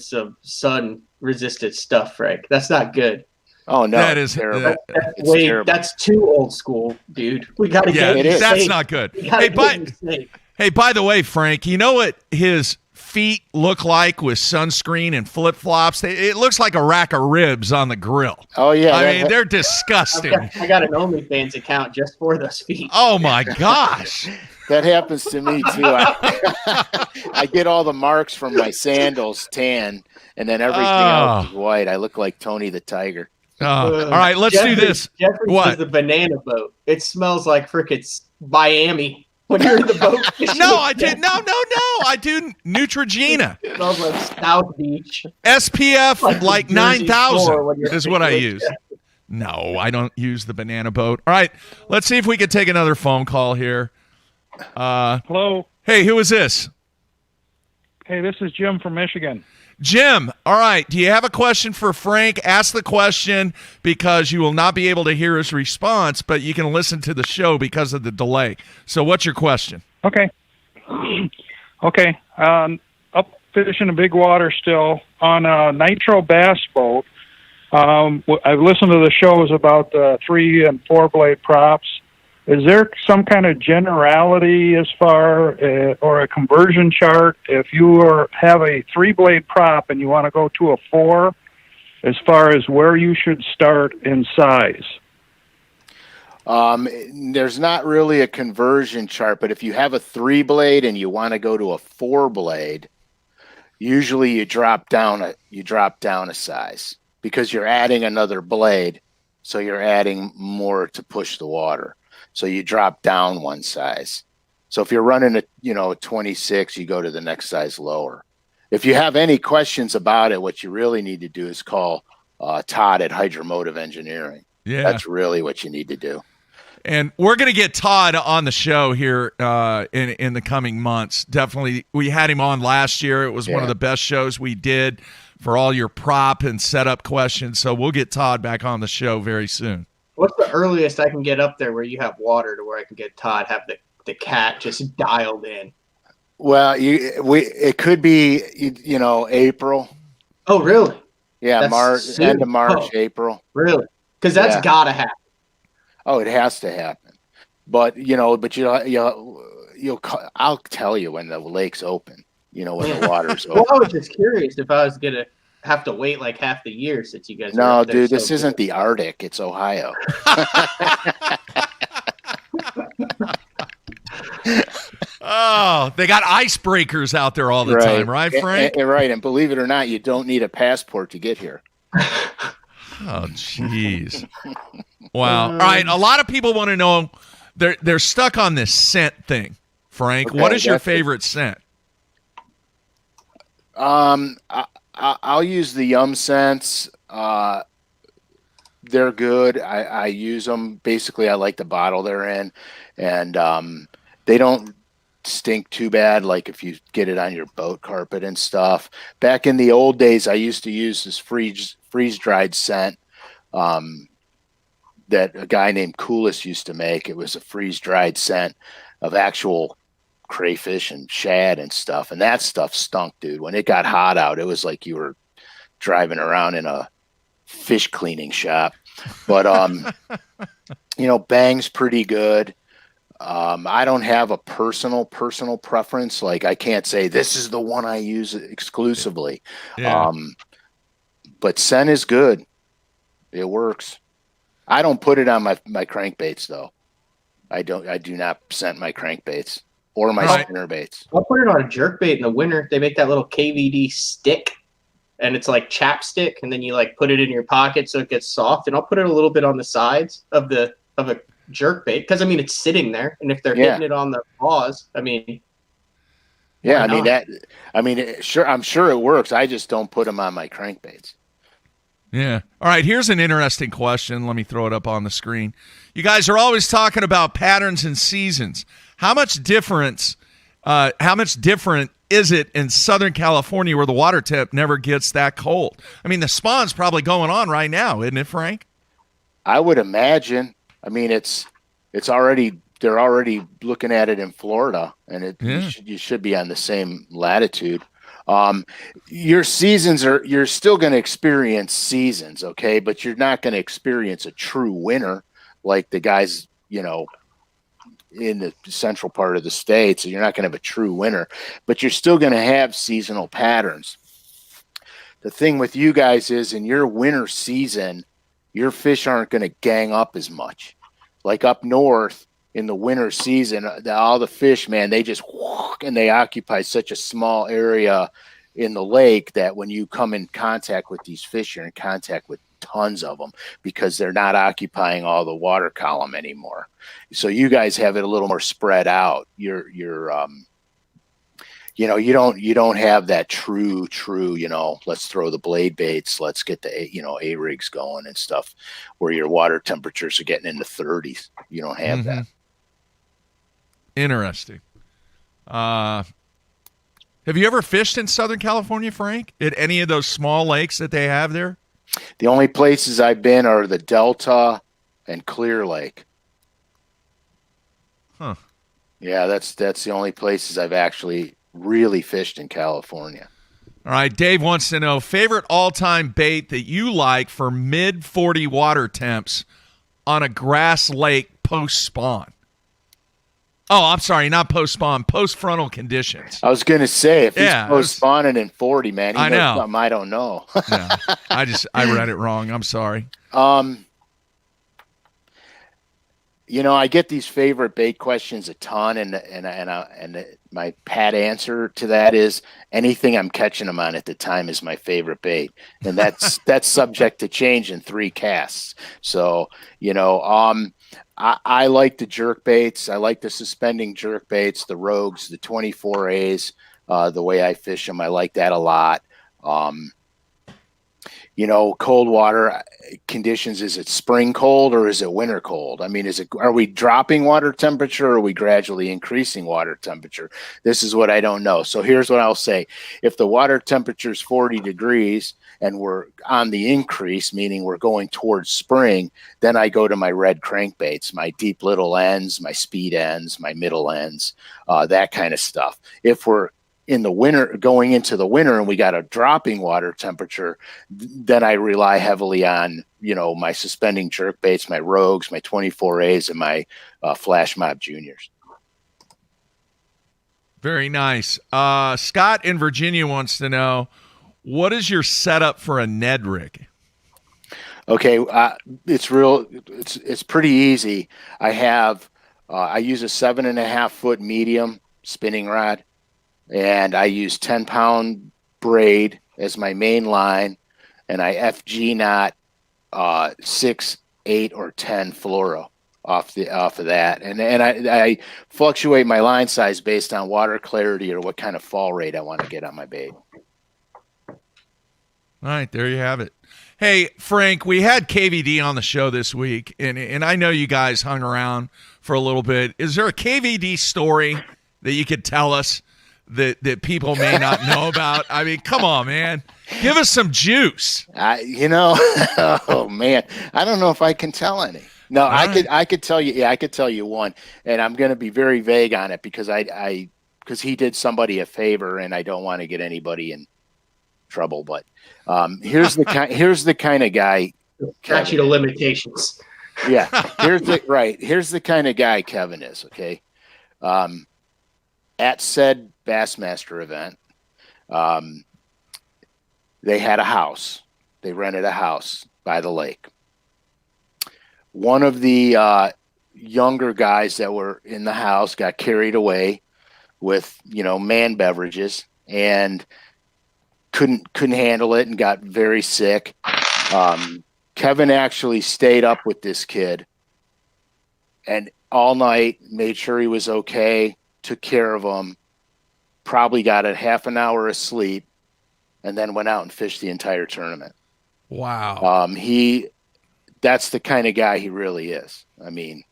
some sun resistant stuff, Frank. That's not good. Oh no, That is terrible. Terrible. That's too old school, dude. We got to get you that's safe. not good. We gotta get you safe. Hey, by the way, Frank, you know what his feet look like with sunscreen and flip-flops? It looks like a rack of ribs on the grill. Oh yeah, I mean, they're disgusting. I got an OnlyFans account just for those feet. Oh my gosh. that happens to me too. I get all the marks from my sandals tan, and then everything else is white. I look like Tony the Tiger. All right, let's do this. Jeffrey What? is the banana boat. It smells like frickin' Miami. when you're in the boat fishing? No, I did. No. I do Neutrogena. It smells like South Beach. SPF like Jersey 9,000 Shore when you're is what I fishing. use. No, I don't use the banana boat. All right, let's see if we can take another phone call here. Hello. Hey, who is this? Hey, this is Jim from Michigan. Jim, all right. Do you have a question for Frank? Ask the question because you will not be able to hear his response, but you can listen to the show because of the delay. So what's your question? Okay. Okay. Up fishing in big water still on a nitro bass boat. I've listened to the shows about the 3 and 4 blade props. Is there some kind of generality as far or a conversion chart if you have a 3 blade prop and you want to go to a 4 as far as where you should start in size? There's not really a conversion chart, but if you have a 3 blade and you want to go to a 4 blade, usually you drop down a size because you're adding another blade, so you're adding more to push the water. So you drop down one size. So if you're running a 26, you go to the next size lower. If you have any questions about it, what you really need to do is call Todd at Hydromotive Engineering. Yeah. That's really what you need to do. And we're going to get Todd on the show here in the coming months. Definitely. We had him on last year. It was one of the best shows we did for all your prop and setup questions. So we'll get Todd back on the show very soon. What's the earliest I can get up there where you have water to where I can get Todd, have the cat just dialed in? Well, it could be, April. Oh, really? Yeah, That's March, soon. end of March, April. Really? Because that's got to happen. Oh, it has to happen. But, I'll tell you when the lake's open, when the water's open. Well, I was just curious if I was going to have to wait like half the year since you guys. No, dude, this isn't the Arctic. It's Ohio. Oh, they got icebreakers out there all the time, right, Frank? Right, and believe it or not, you don't need a passport to get here. Oh, jeez. Wow. All right, a lot of people want to know. They're stuck on this scent thing, Frank. Okay, what is your favorite scent? I'll use the Yum scents. They're good. I use them. Basically, I like the bottle they're in, and they don't stink too bad. Like if you get it on your boat carpet and stuff. Back in the old days, I used to use this freeze dried scent that a guy named Coolis used to make. It was a freeze dried scent of actual crayfish and shad and stuff, and that stuff stunk, dude. When it got hot out, it was like you were driving around in a fish cleaning shop. But Bang's pretty good. I don't have a personal preference. Like I can't say this is the one I use exclusively. Yeah. But scent is good. It works. I don't put it on my crankbaits though. I do not scent my crankbaits or my spinner baits. I'll put it on a jerkbait in the winter. They make that little KVD stick, and it's like chapstick, and then you like put it in your pocket so it gets soft. And I'll put it a little bit on the sides of a jerkbait because it's sitting there, and if they're hitting it on the paws, sure, I'm sure it works. I just don't put them on my crankbaits. Yeah. All right, here's an interesting question. Let me throw it up on the screen. You guys are always talking about patterns and seasons. How much different is it in Southern California where the water temp never gets that cold? The spawn's probably going on right now, isn't it, Frank? I would imagine. They're already looking at it in Florida, and you should be on the same latitude. Your seasons you're still going to experience seasons, okay, but you're not going to experience a true winter like the guys, in the central part of the state. So you're not going to have a true winter, but you're still going to have seasonal patterns. The thing with you guys is in your winter season, your fish aren't going to gang up as much. Like up north in the winter season, all the fish, man, they just walk and they occupy such a small area in the lake that when you come in contact with these fish, you're in contact with tons of them because they're not occupying all the water column anymore. So you guys have it a little more spread out. You don't have that true, let's throw the blade baits, let's get the, A rigs going and stuff where your water temperatures are getting into 30s. You don't have that. Interesting. Have you ever fished in Southern California, Frank? At any of those small lakes that they have there? The only places I've been are the Delta and Clear Lake. Huh. Yeah, that's the only places I've actually really fished in California. All right, Dave wants to know, favorite all-time bait that you like for mid-40 water temps on a grass lake post-spawn? Oh, I'm sorry, not post-spawn, post-frontal conditions. I was going to say, if he's post-spawning in 40, man, he knows something I don't know. No, I read it wrong. I'm sorry. I get these favorite bait questions a ton, and my pat answer to that is anything I'm catching them on at the time is my favorite bait, and that's subject to change in 3 casts. So I like the jerk baits. I like the suspending jerk baits, the rogues, the 24As. The way I fish them, I like that a lot. Cold water conditions, is it spring cold or is it winter cold? I mean, are we dropping water temperature or are we gradually increasing water temperature? This is what I don't know. So here's what I'll say. If the water temperature is 40 degrees and we're on the increase, meaning we're going towards spring, then I go to my red crankbaits, my deep little ends, my speed ends, my middle ends, that kind of stuff. If we're in the winter, going into the winter, and we got a dropping water temperature, then I rely heavily on, my suspending jerk baits, my rogues, my 24As, and my flash mob juniors. Very nice. Scott in Virginia wants to know, what is your setup for a Ned rig? Okay, it's pretty easy. I use a 7.5 foot medium spinning rod, and I use 10-pound braid as my main line, and I FG knot 6, 8, or 10 fluoro off of that, and I fluctuate my line size based on water clarity or what kind of fall rate I want to get on my bait. All right, there you have it. Hey, Frank, we had KVD on the show this week, and I know you guys hung around for a little bit. Is there a KVD story that you could tell us that people may not know about? I mean, come on, man. Give us some juice. Oh, man. I don't know if I can tell any. No, I could tell you. Yeah, I could tell you one, and I'm going to be very vague on it because because he did somebody a favor, and I don't want to get anybody in trouble. But here's the kind of guy. Statute of limitations. Yeah, here's the kind of guy Kevin is. Okay, at said Bassmaster event, they had a house. They rented a house by the lake. One of the younger guys that were in the house got carried away with, man beverages and couldn't handle it and got very sick. Kevin actually stayed up with this kid and all night made sure he was okay, took care of him, probably got a half an hour of sleep, and then went out and fished the entire tournament. Wow. That's the kind of guy he really is. I mean,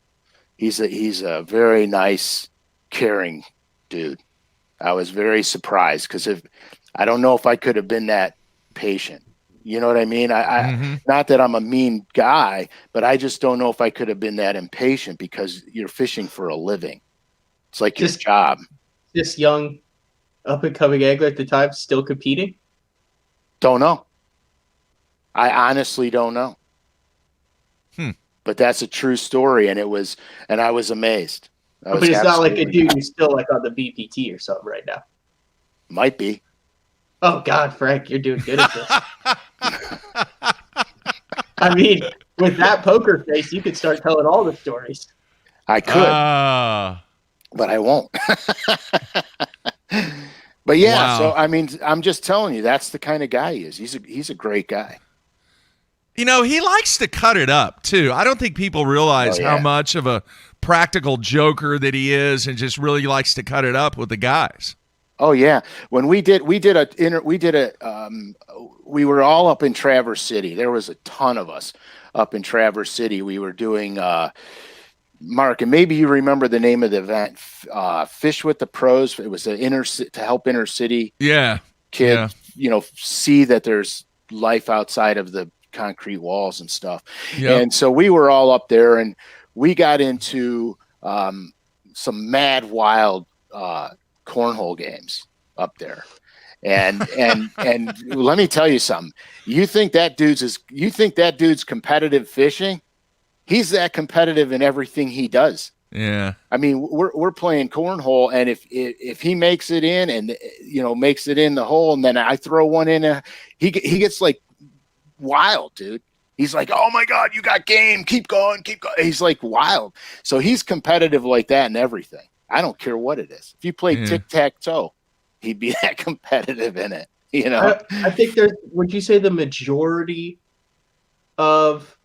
he's a very nice, caring dude. I was very surprised because I don't know if I could have been that patient. You know what I mean? Not that I'm a mean guy, but I just don't know if I could have been that impatient because you're fishing for a living. It's like your job. This young, up-and-coming angler at the time still competing? Don't know. I honestly don't know. But that's a true story, and I was amazed. But it's not like a dude who's still like on the BPT or something right now. Might be. Oh God, Frank, you're doing good at this. I mean, with that poker face, you could start telling all the stories. I could, but I won't. But yeah, wow. So I mean, I'm just telling you, that's the kind of guy he is. He's a great guy. You know, he likes to cut it up too. I don't think people realize how much of a practical joker that he is, and just really likes to cut it up with the guys. Oh yeah, when we were all up in Traverse City. There was a ton of us up in Traverse City. We were doing Mark, and maybe you remember the name of the event, Fish with the Pros. It was to help inner city kids, see that there's life outside of the concrete walls and stuff. Yep. And so we were all up there, and we got into some mad wild cornhole games up there. And let me tell you something. You think that dude's competitive fishing? He's that competitive in everything he does. Yeah. I mean, we're playing cornhole, and if he makes it in, and makes it in the hole, and then I throw one in, he gets like wild, dude. He's like, oh my God, you got game. Keep going. He's like wild. So he's competitive like that in everything. I don't care what it is. If you play tic-tac-toe, he'd be that competitive in it. I think would you say the majority of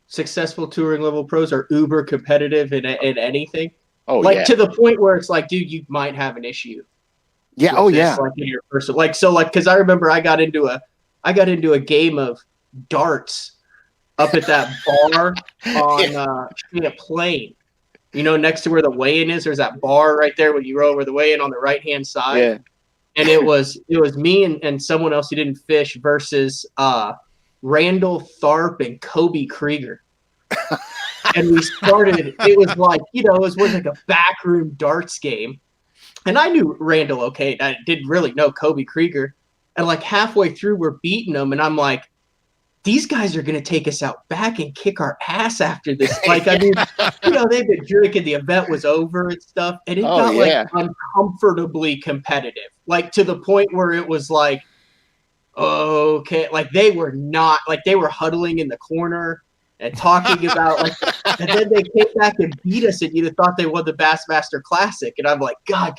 successful touring level pros are uber competitive in anything? Oh, to the point where it's like, dude, you might have an issue. Yeah. Oh yeah. Like in your personal, because I remember I got into a game of darts up at that bar on a plane. Next to where the weigh-in is, there's that bar right there when you roll over the weigh-in on the right-hand side. Yeah. And it was me and someone else who didn't fish versus Randall Tharp and Kobe Krieger. And we started, it was like, it was like a backroom darts game. And I knew Randall okay. I didn't really know Kobe Krieger. And like halfway through, we're beating them. And I'm like, these guys are going to take us out back and kick our ass after this. Like, I mean, they've been drinking. The event was over and stuff. And it got like uncomfortably competitive, like to the point where it was like, okay, like they were huddling in the corner and talking about and then they came back and beat us, and you'd have thought they won the Bassmaster Classic. And I'm like, God,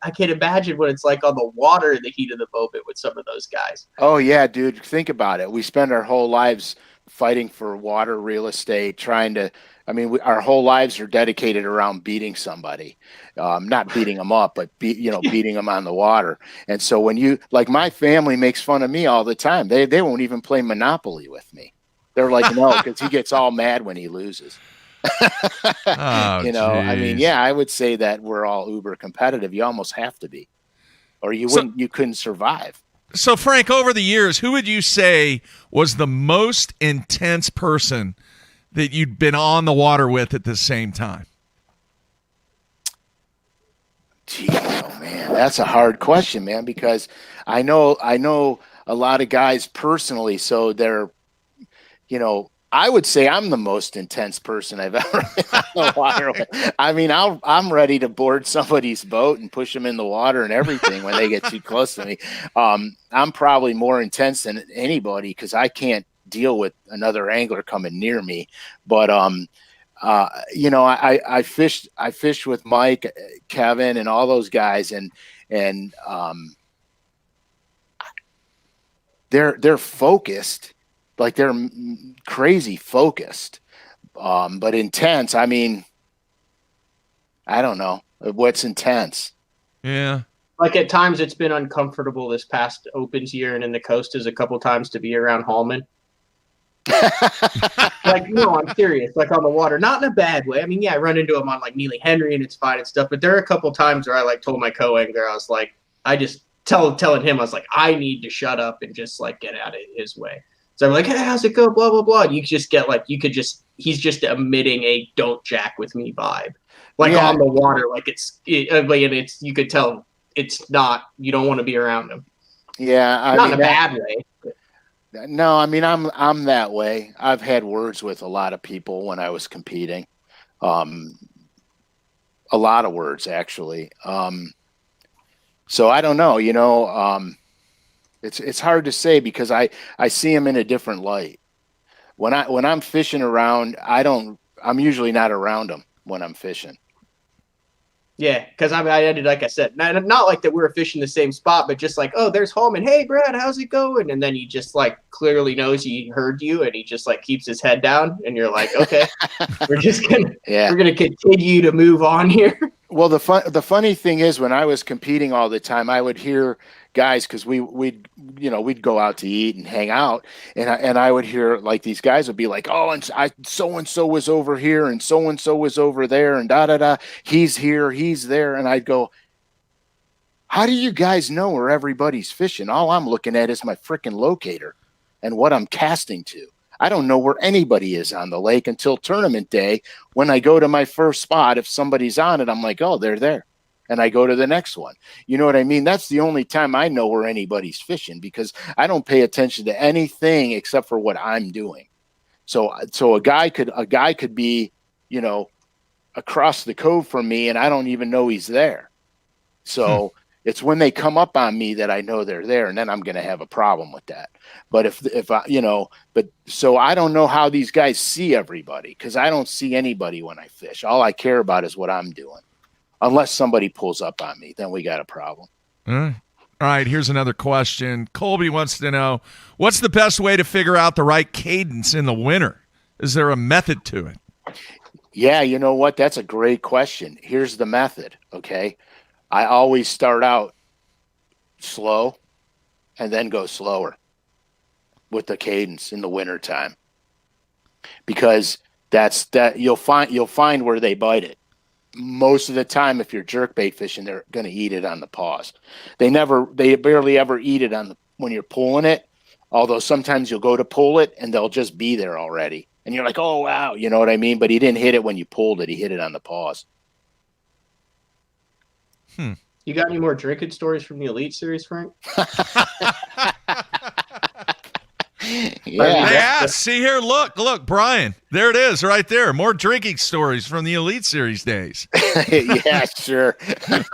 I can't imagine what it's like on the water in the heat of the moment with some of those guys. Oh yeah, dude, think about it. We spend our whole lives fighting for water real estate, our whole lives are dedicated around beating somebody, not beating them up, but beating them on the water. And so when my family makes fun of me all the time, they won't even play Monopoly with me. They're like, no, because he gets all mad when he loses. I would say that we're all uber competitive. You almost have to be, or you couldn't survive. So Frank, over the years, who would you say was the most intense person that you'd been on the water with at the same time? Gee, oh man, that's a hard question, man, because I know a lot of guys personally, so they're, I would say I'm the most intense person I've ever been on the water with. I mean, I'm ready to board somebody's boat and push them in the water and everything when they get too close to me. I'm probably more intense than anybody because I can't deal with another angler coming near me. But I fished with Mike, Kevin, and all those guys, and they're focused. Like they're crazy focused, but intense. I mean, I don't know what's intense. Yeah. Like at times it's been uncomfortable this past Opens year and in the Coastas a couple times to be around Hallman. Like, no, I'm serious. Like on the water, not in a bad way. I mean, yeah, I run into him on like Neely Henry and it's fine and stuff. But there are a couple times where I told my co-angler, I was like, I just telling him, I was like, I need to shut up and just like get out of his way. So I'm like, hey, how's it go? Blah, blah, blah. And you just get he's just emitting a don't jack with me vibe. Like on the water, like it's you could tell it's not, you don't want to be around him. Yeah. Not in a bad way. No, I mean, I'm that way. I've had words with a lot of people when I was competing. A lot of words actually. So I don't know, it's hard to say because I see them in a different light. When I'm fishing around, I'm usually not around them when I'm fishing. Yeah, because I ended, like I said, not like that we were fishing the same spot, but just like, oh, there's Holman. Hey, Brad, how's it going? And then he just like clearly knows he heard you, and he just like keeps his head down, and you're like, okay, we're gonna continue to move on here. Well, the funny thing is, when I was competing all the time, I would hear guys, because we'd go out to eat and hang out, and I would hear like these guys would be like, oh, and so was over here, and so was over there, and da da da, he's here, he's there, and I'd go, how do you guys know where everybody's fishing? All I'm looking at is my freaking locator and what I'm casting to. I don't know where anybody is on the lake until tournament day. When I go to my first spot, if somebody's on it, I'm like, oh, they're there. And I go to the next one. You know what I mean? That's the only time I know where anybody's fishing, because I don't pay attention to anything except for what I'm doing. So a guy could be, across the cove from me, and I don't even know he's there. So it's when they come up on me that I know they're there, and then I'm going to have a problem with that. But if I, so I don't know how these guys see everybody, because I don't see anybody when I fish. All I care about is what I'm doing. Unless somebody pulls up on me, then we got a problem. All right, here's another question. Colby wants to know, what's the best way to figure out the right cadence in the winter? Is there a method to it? Yeah, you know what? That's a great question. Here's the method, okay? I always start out slow and then go slower with the cadence in the wintertime, because you'll find where they bite it. Most of the time, if you're jerkbait fishing, they're going to eat it on the pause. They barely ever eat it when you're pulling it. Although sometimes you'll go to pull it and they'll just be there already. And you're like, oh, wow. You know what I mean? But he didn't hit it when you pulled it. He hit it on the pause. You got any more drinking stories from the Elite Series, Frank? Yeah, see here, look, Brian, there it is right there. More drinking stories from the Elite Series days. Yeah, sure.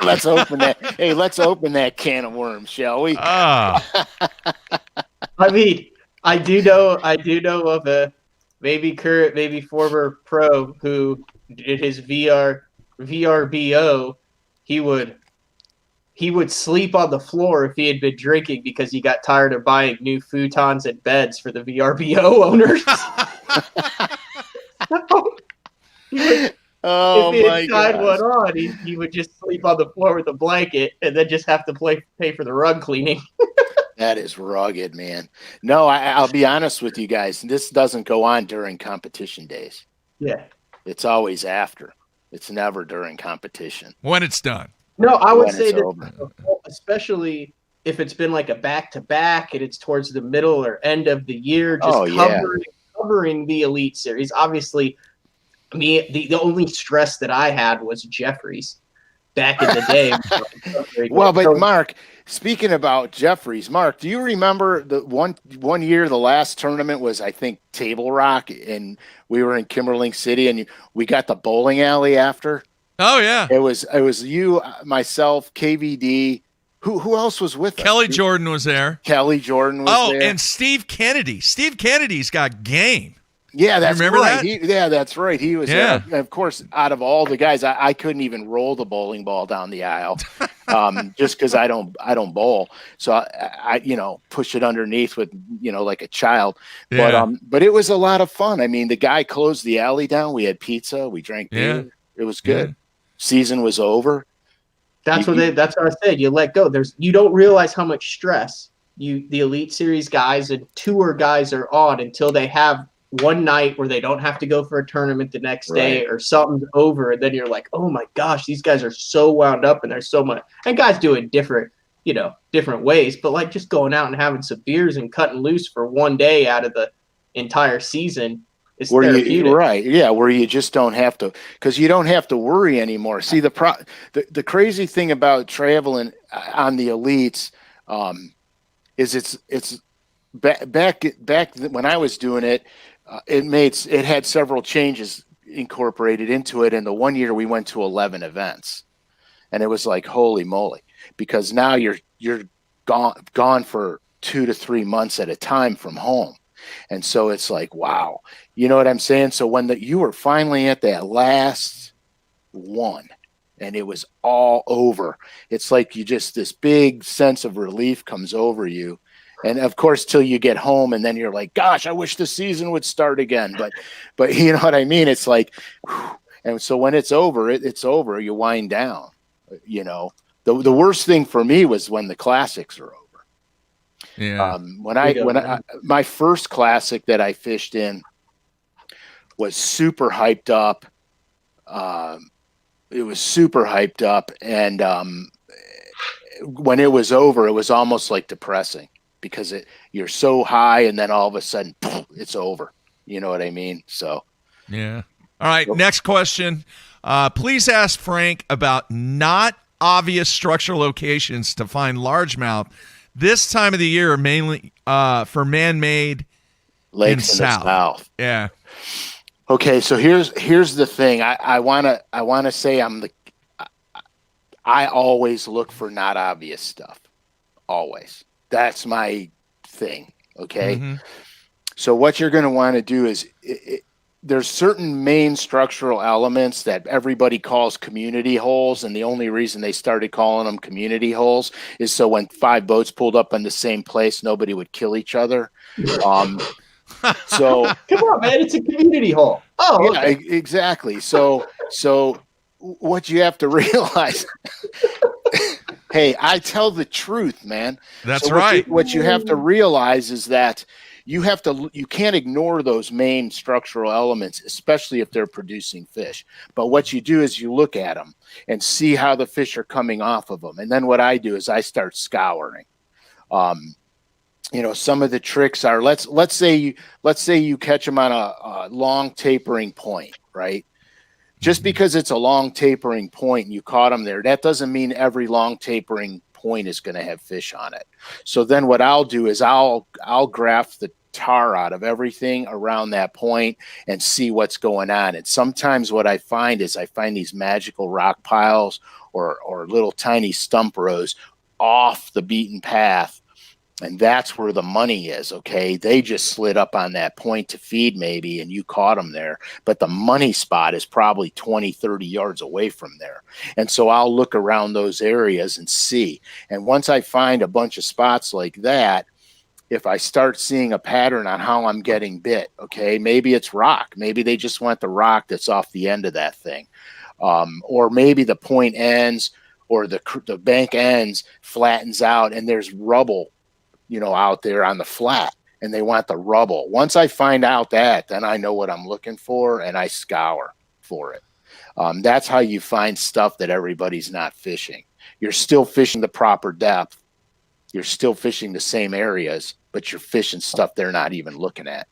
Let's open that can of worms, shall we? I mean, I do know of a maybe current, maybe former pro who did his VRBO. He would sleep on the floor if he had been drinking, because he got tired of buying new futons and beds for the VRBO owners. Oh, if my he had tied gosh. one on, he would just sleep on the floor with a blanket and then just have to pay for the rug cleaning. That is rugged, man. No, I'll be honest with you guys. This doesn't go on during competition days. Yeah. It's always after. It's never during competition. When it's done. No, I would When say it's that, over. especially if it's been like a back-to-back and it's towards the middle or end of the year, just covering the Elite Series. Obviously, the only stress that I had was Jeffries back in the day. Well, but Mark, speaking about Jeffries, Mark, do you remember the one year, the last tournament was, I think, Table Rock, and we were in Kimberling City, and we got the bowling alley after? Oh yeah, it was you, myself, KVD. Who else was with us? Kelly Jordan was there. Kelly Jordan was there. And Steve Kennedy. Steve Kennedy's got game. Yeah, that's remember right. that? That's right. He was there. And of course, out of all the guys, I couldn't even roll the bowling ball down the aisle, just because I don't bowl. So I push it underneath with like a child. Yeah. But it was a lot of fun. I mean, the guy closed the alley down. We had pizza. We drank beer. It was good. Yeah. Season was over. That's what I said. You let go. You don't realize how much stress the Elite Series guys and tour guys are on until they have one night where they don't have to go for a tournament the next day, or something's over, and then you're like, oh my gosh, these guys are so wound up, and there's so much. And guys do it different ways, but like just going out and having some beers and cutting loose for one day out of the entire season. Where you just don't have to, because you don't have to worry anymore. See, the crazy thing about traveling on the Elites is it's back when I was doing it, it had several changes incorporated into it. And the one year we went to 11 events, and it was like, holy moly, because now you're gone for 2 to 3 months at a time from home. And so it's like, wow, you know what I'm saying? So when you were finally at that last one, and it was all over. It's like this big sense of relief comes over you. And of course, till you get home, and then you're like, gosh, I wish the season would start again. But you know what I mean? It's like, whew. And so when it's over, it's over. You wind down. You know, the worst thing for me was when the classics are over. Yeah. My first classic that I fished in was super hyped up. It was super hyped up, and when it was over, it was almost like depressing because you're so high, and then all of a sudden, it's over. You know what I mean? So, yeah. All right. Next question. Please ask Frank about not obvious structural locations to find largemouth this time of the year, mainly for man-made lakes in the south. Yeah. Okay, so here's the thing. I wanna say I always look for not obvious stuff. Always. That's my thing. Okay. Mm-hmm. So what you're going to want to do is there's certain main structural elements that everybody calls community holes, and the only reason they started calling them community holes is so when 5 boats pulled up in the same place, nobody would kill each other. So come on, man, it's a community hole. Oh, yeah, okay. Exactly. So what you have to realize, hey, I tell the truth, man. That's so right. What you have to realize is that you can't ignore those main structural elements, especially if they're producing fish. But what you do is you look at them and see how the fish are coming off of them. And then what I do is I start scouring. You know, some of the tricks are let's say you catch them on a long tapering point, right? Just because it's a long tapering point and you caught them there, that doesn't mean every long tapering point is going to have fish on it. So then what I'll do is I'll graft the tar out of everything around that point and see what's going on. And sometimes what I find is these magical rock piles or little tiny stump rows off the beaten path. And that's where the money is, okay? They just slid up on that point to feed maybe, and you caught them there. But the money spot is probably 20, 30 yards away from there. And so I'll look around those areas and see. And once I find a bunch of spots like that, if I start seeing a pattern on how I'm getting bit, okay, maybe it's rock. Maybe they just want the rock that's off the end of that thing. Or maybe the point ends or the bank ends, flattens out, and there's rubble, you know, out there on the flat, and they want the rubble. Once I find out that, then I know what I'm looking for, and I scour for it. That's how you find stuff that everybody's not fishing. You're still fishing the proper depth. You're still fishing the same areas, but you're fishing stuff they're not even looking at.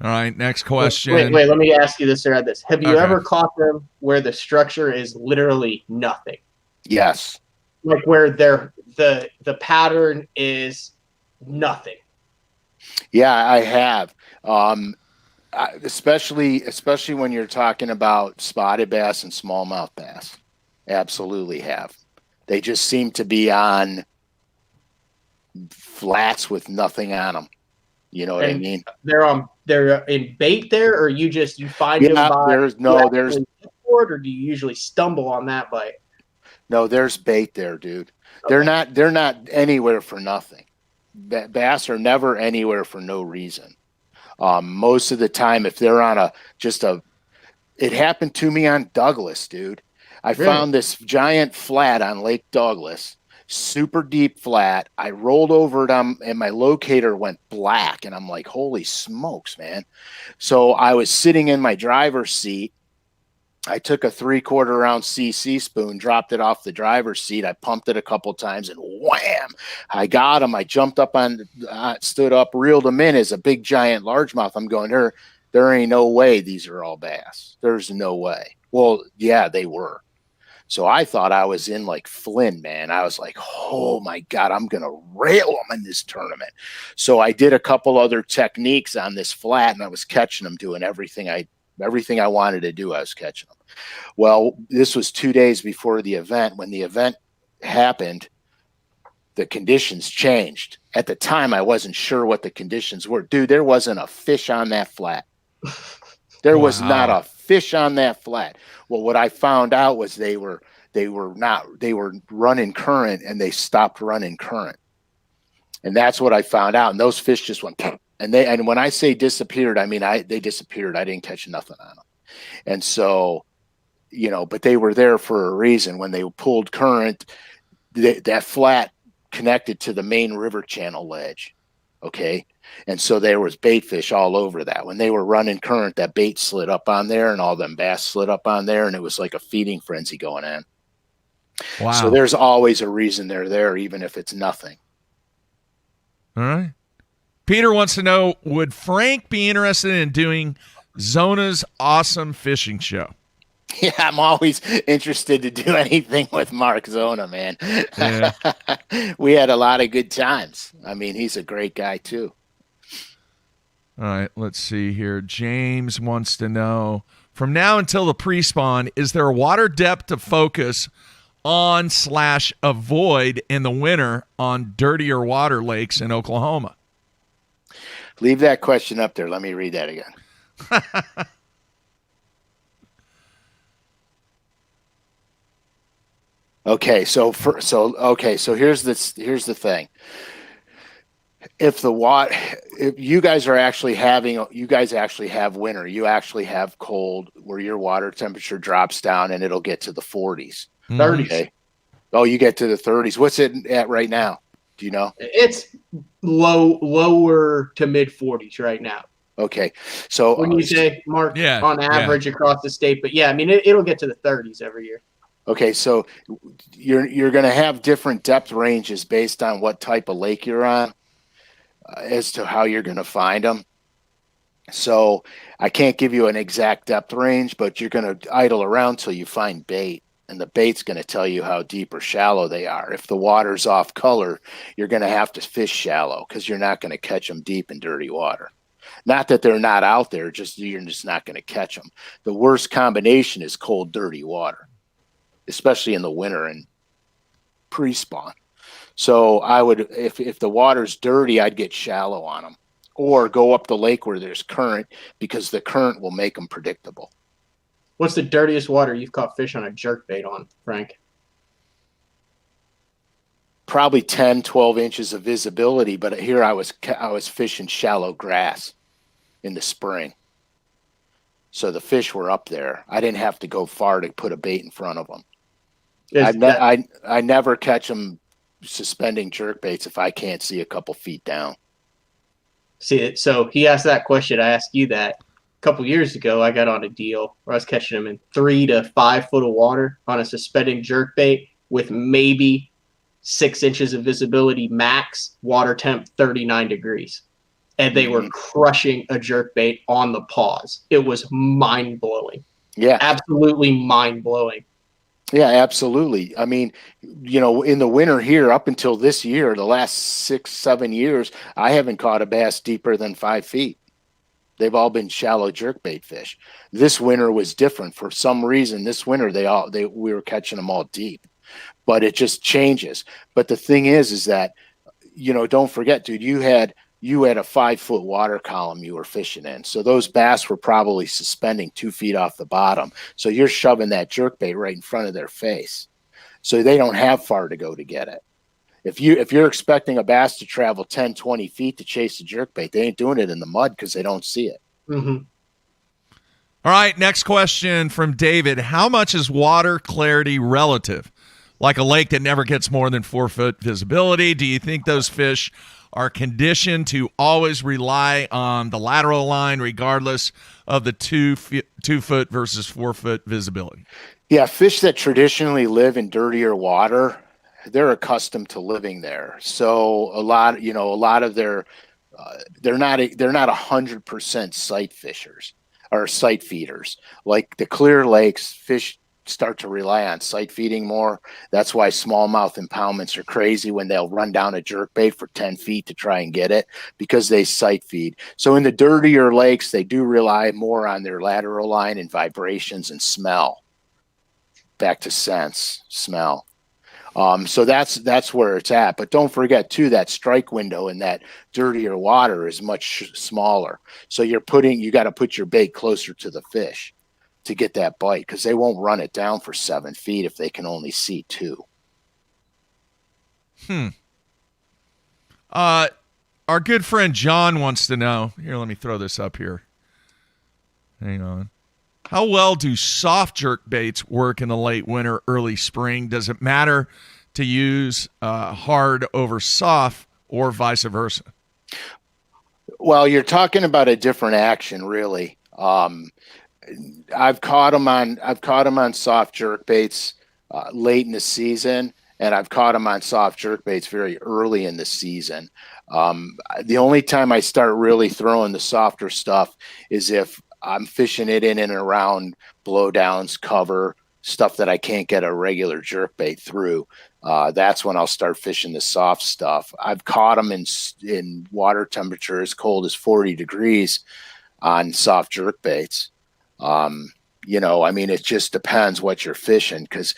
All right, next question. Wait, let me ask you this or add this. Have you Okay. ever caught them where the structure is literally nothing? Yes. Like where the pattern is nothing. Yeah, I have. Especially when you're talking about spotted bass and smallmouth bass. Absolutely have. They just seem to be on flats with nothing on them. You know what I mean? They're in bait there, or you find them by there's or do you usually stumble on that bite? No, there's bait there, dude. Okay. They're not anywhere for nothing. Bass are never anywhere for no reason. Most of the time, if they're on it happened to me on Douglas, dude. I found this giant flat on Lake Douglas, super deep flat. I rolled over it and my locator went black, and I'm like, holy smokes, man. So I was sitting in my driver's seat. I took a 3/4 ounce CC spoon, dropped it off the driver's seat. I pumped it a couple times, and wham, I got him. I jumped up stood up, reeled him in as a big giant largemouth. I'm going, there ain't no way these are all bass. There's no way. Well, yeah, they were. So I thought I was in like Flynn, man. I was like, oh my God, I'm going to rail them in this tournament. So I did a couple other techniques on this flat, and I was catching them, doing everything I wanted to do. I was catching them. Well, this was 2 days before the event. When the event happened, the conditions changed. At the time, I wasn't sure what the conditions were. Dude, there wasn't a fish on that flat. There was not a fish fish on that flat. Well, what I found out was they were running current, and they stopped running current. And that's what I found out. And those fish just went, and when I say disappeared, I mean, they disappeared. I didn't catch nothing on them. And so, but they were there for a reason. When they pulled current, that flat connected to the main river channel ledge. Okay. And so there was bait fish all over that. When they were running current, that bait slid up on there, and all them bass slid up on there, and it was like a feeding frenzy going on. Wow. So there's always a reason they're there, even if it's nothing. All right. Peter wants to know, would Frank be interested in doing Zona's awesome fishing show? Yeah, I'm always interested to do anything with Mark Zona, man. Yeah. We had a lot of good times. I mean, he's a great guy too. All right, let's see here. James wants to know, from now until the pre-spawn, is there a water depth to focus on/avoid in the winter on dirtier water lakes in Oklahoma? Leave that question up there. Let me read that again. Okay, so here's the thing. If you guys actually have winter, you actually have cold where your water temperature drops down and it'll get to the 40s. 30s. Okay. Oh, you get to the 30s. What's it at right now? Do you know? It's lower to mid 40s right now. Okay. So when you say, Mark, on average across the state, but yeah, I mean, it'll get to the 30s every year. Okay, so you're going to have different depth ranges based on what type of lake you're on, as to how you're going to find them. So I can't give you an exact depth range, but you're going to idle around till you find bait, and the bait's going to tell you how deep or shallow they are. If the water's off color, you're going to have to fish shallow because you're not going to catch them deep in dirty water. Not that they're not out there, you're just not going to catch them. The worst combination is cold, dirty water, especially in the winter and pre-spawn. So I would, if the water's dirty, I'd get shallow on them, or go up the lake where there's current, because the current will make them predictable. What's the dirtiest water you've caught fish on a jerkbait on, Frank? Probably 10, 12 inches of visibility, but here I was fishing shallow grass in the spring. So the fish were up there. I didn't have to go far to put a bait in front of them. I never catch them suspending jerk baits if I can't see a couple feet down. See, so he asked that question. I asked you that a couple years ago. I got on a deal where I was catching them in 3 to 5 foot of water on a suspending jerk bait with maybe 6 inches of visibility max, water temp 39 degrees. And they were crushing a jerk bait on the pause. It was mind blowing. Yeah. Absolutely mind blowing. Yeah, absolutely. I mean, in the winter here, up until this year, the last 6-7 years, I haven't caught a bass deeper than 5 feet. They've all been shallow jerkbait fish. This winter was different. For some reason, this winter we were catching them all deep, but it just changes. But the thing is that, don't forget, dude, you had a 5 foot water column you were fishing in. So those bass were probably suspending 2 feet off the bottom. So you're shoving that jerkbait right in front of their face. So they don't have far to go to get it. If you're expecting a bass to travel 10, 20 feet to chase a jerkbait, they ain't doing it in the mud because they don't see it. Mm-hmm. All right, next question from David. How much is water clarity relative? Like a lake that never gets more than 4 foot visibility, do you think those fish are conditioned to always rely on the lateral line regardless of the 2 foot versus 4 foot visibility? Yeah, fish that traditionally live in dirtier water, they're accustomed to living there. So a lot of their they're not 100% sight fishers or sight feeders. Like the clear lakes, fish start to rely on sight feeding more. That's why smallmouth impoundments are crazy when they'll run down a jerkbait for 10 feet to try and get it, because they sight feed. So in the dirtier lakes, they do rely more on their lateral line and vibrations and smell. Back to smell. So that's where it's at. But don't forget too, that strike window in that dirtier water is much smaller. So you got to put your bait closer to the fish. to get that bite, because they won't run it down for 7 feet if they can only see 2. Our good friend John wants to know. Here, let me throw this up here. Hang on. How well do soft jerk baits work in the late winter, early spring? Does it matter to use hard over soft or vice versa? Well, you're talking about a different action, really. I've caught them on soft jerk baits late in the season, and I've caught them on soft jerk baits very early in the season. The only time I start really throwing the softer stuff is if I'm fishing it in and around blowdowns, cover, stuff that I can't get a regular jerk bait through. That's when I'll start fishing the soft stuff. I've caught them in water temperature as cold as 40 degrees on soft jerk baits. It just depends what you're fishing, because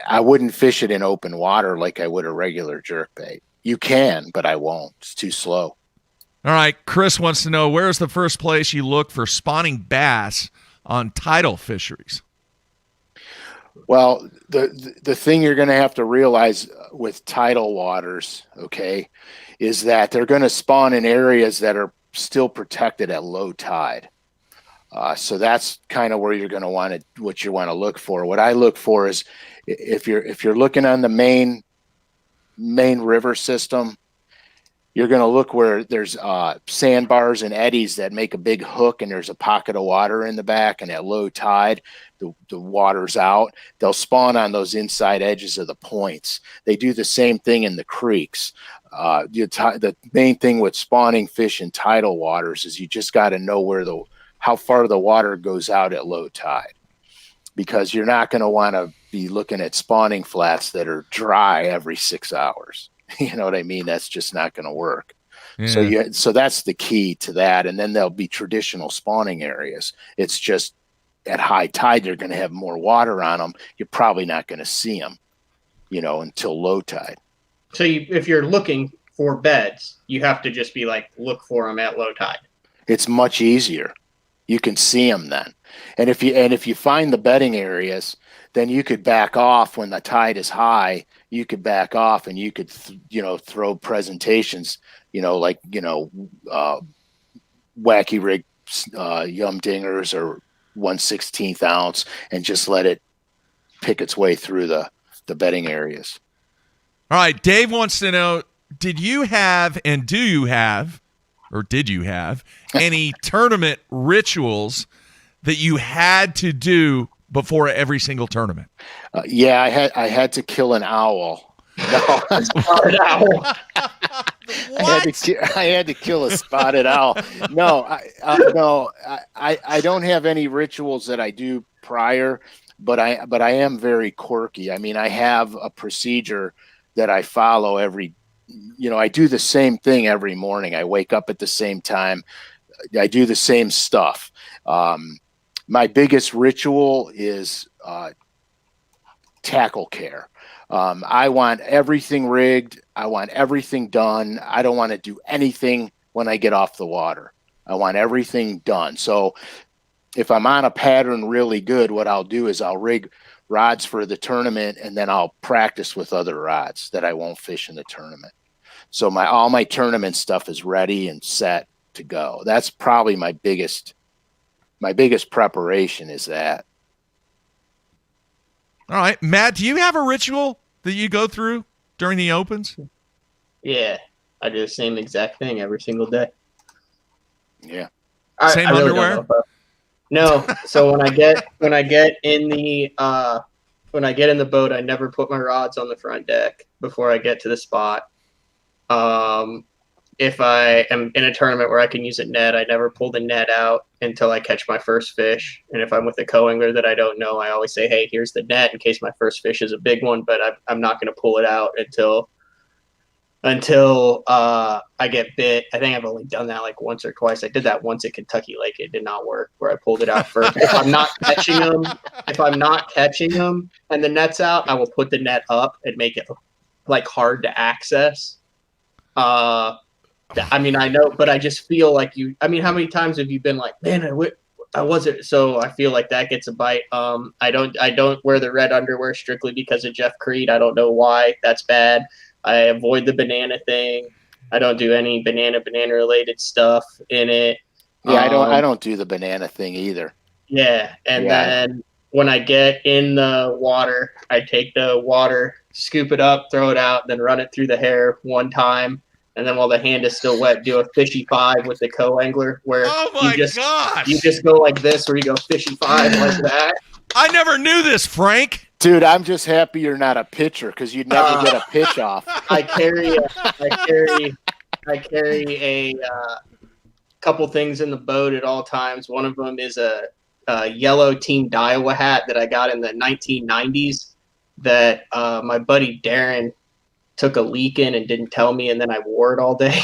I wouldn't fish it in open water like I would a regular jerk bait. You can, but I won't. It's too slow. All right. Chris wants to know, where's the first place you look for spawning bass on tidal fisheries? Well, the thing you're going to have to realize with tidal waters, okay, is that they're going to spawn in areas that are still protected at low tide. So that's kind of where you're going to what you want to look for. What I look for is if you're looking on the main river system, you're going to look where there's sandbars and eddies that make a big hook, and there's a pocket of water in the back, and at low tide, the water's out. They'll spawn on those inside edges of the points. They do the same thing in the creeks. The main thing with spawning fish in tidal waters is you just got to know how far the water goes out at low tide, because you're not going to want to be looking at spawning flats that are dry every 6 hours. You know what I mean? That's just not going to work. Yeah. So that's the key to that. And then there'll be traditional spawning areas. It's just at high tide, you're going to have more water on them. You're probably not going to see them, until low tide. So if you're looking for beds, you have to just be like, look for them at low tide. It's much easier. You can see them then. And if you find the bedding areas, then you could back off when the tide is high. You could back off, and you could, throw presentations, wacky rig yum dingers or 1/16 ounce, and just let it pick its way through the bedding areas. All right. Dave wants to know, did you have any tournament rituals that you had to do before every single tournament? Yeah, I had to kill an owl. No, spotted owl. I had to kill a spotted owl. No, I don't have any rituals that I do prior, but I am very quirky. I mean, I have a procedure that I follow I do the same thing every morning. I wake up at the same time. I do the same stuff. My biggest ritual is tackle care. I want everything rigged. I want everything done. I don't want to do anything when I get off the water. I want everything done. So if I'm on a pattern really good, what I'll do is I'll rig rods for the tournament, and then I'll practice with other rods that I won't fish in the tournament. So all my tournament stuff is ready and set to go. That's probably my biggest preparation is that. All right. Matt, do you have a ritual that you go through during the opens? Yeah. I do the same exact thing every single day. Yeah. Same underwear? No. So when I get in the boat, I never put my rods on the front deck before I get to the spot. If I am in a tournament where I can use a net, I never pull the net out until I catch my first fish. And if I'm with a co-angler that I don't know, I always say, hey, here's the net in case my first fish is a big one, but I'm not going to pull it out until I get bit. I think I've only done that like once or twice. I did that once at Kentucky Lake. It did not work, where I pulled it out first. If I'm not catching them and the net's out, I will put the net up and make it like hard to access. I mean, I know, but I just feel like how many times have you been like, man, I wasn't, so I feel like that gets a bite. I don't wear the red underwear strictly because of Jeff Creed. I don't know why. That's bad. I avoid the banana thing. I don't do any banana related stuff in it. Yeah, I don't do the banana thing either. Yeah, and then when I get in the water, I take the water, scoop it up, throw it out, then run it through the hair one time, and then while the hand is still wet, do a fishy five with the co-angler, where you just go like this, where you go fishy five like that. I never knew this, Frank. Dude, I'm just happy you're not a pitcher because you'd never get a pitch off. I carry a couple things in the boat at all times. One of them is a yellow Team Daiwa hat that I got in the 1990s that my buddy Darren took a leak in and didn't tell me, and then I wore it all day.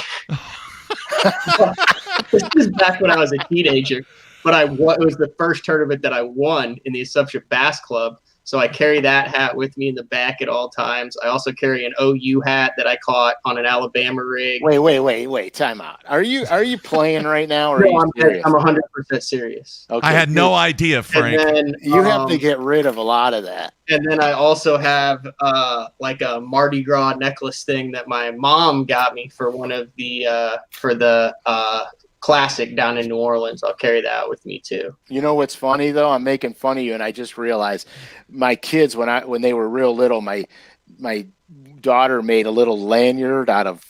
This is back when I was a teenager, but it was the first tournament that I won in the Assumption Bass Club. So I carry that hat with me in the back at all times. I also carry an OU hat that I caught on an Alabama rig. Wait, time out. Are you playing right now? Or No, are you serious? I'm 100% serious. Okay, I had no idea, Frank. And then, you have to get rid of a lot of that. And then I also have like a Mardi Gras necklace thing that my mom got me for one of the for the Classic down in New Orleans. I'll carry that with me too. You know what's funny though? I'm making fun of you, and I just realized my kids when they were real little, my daughter made a little lanyard out of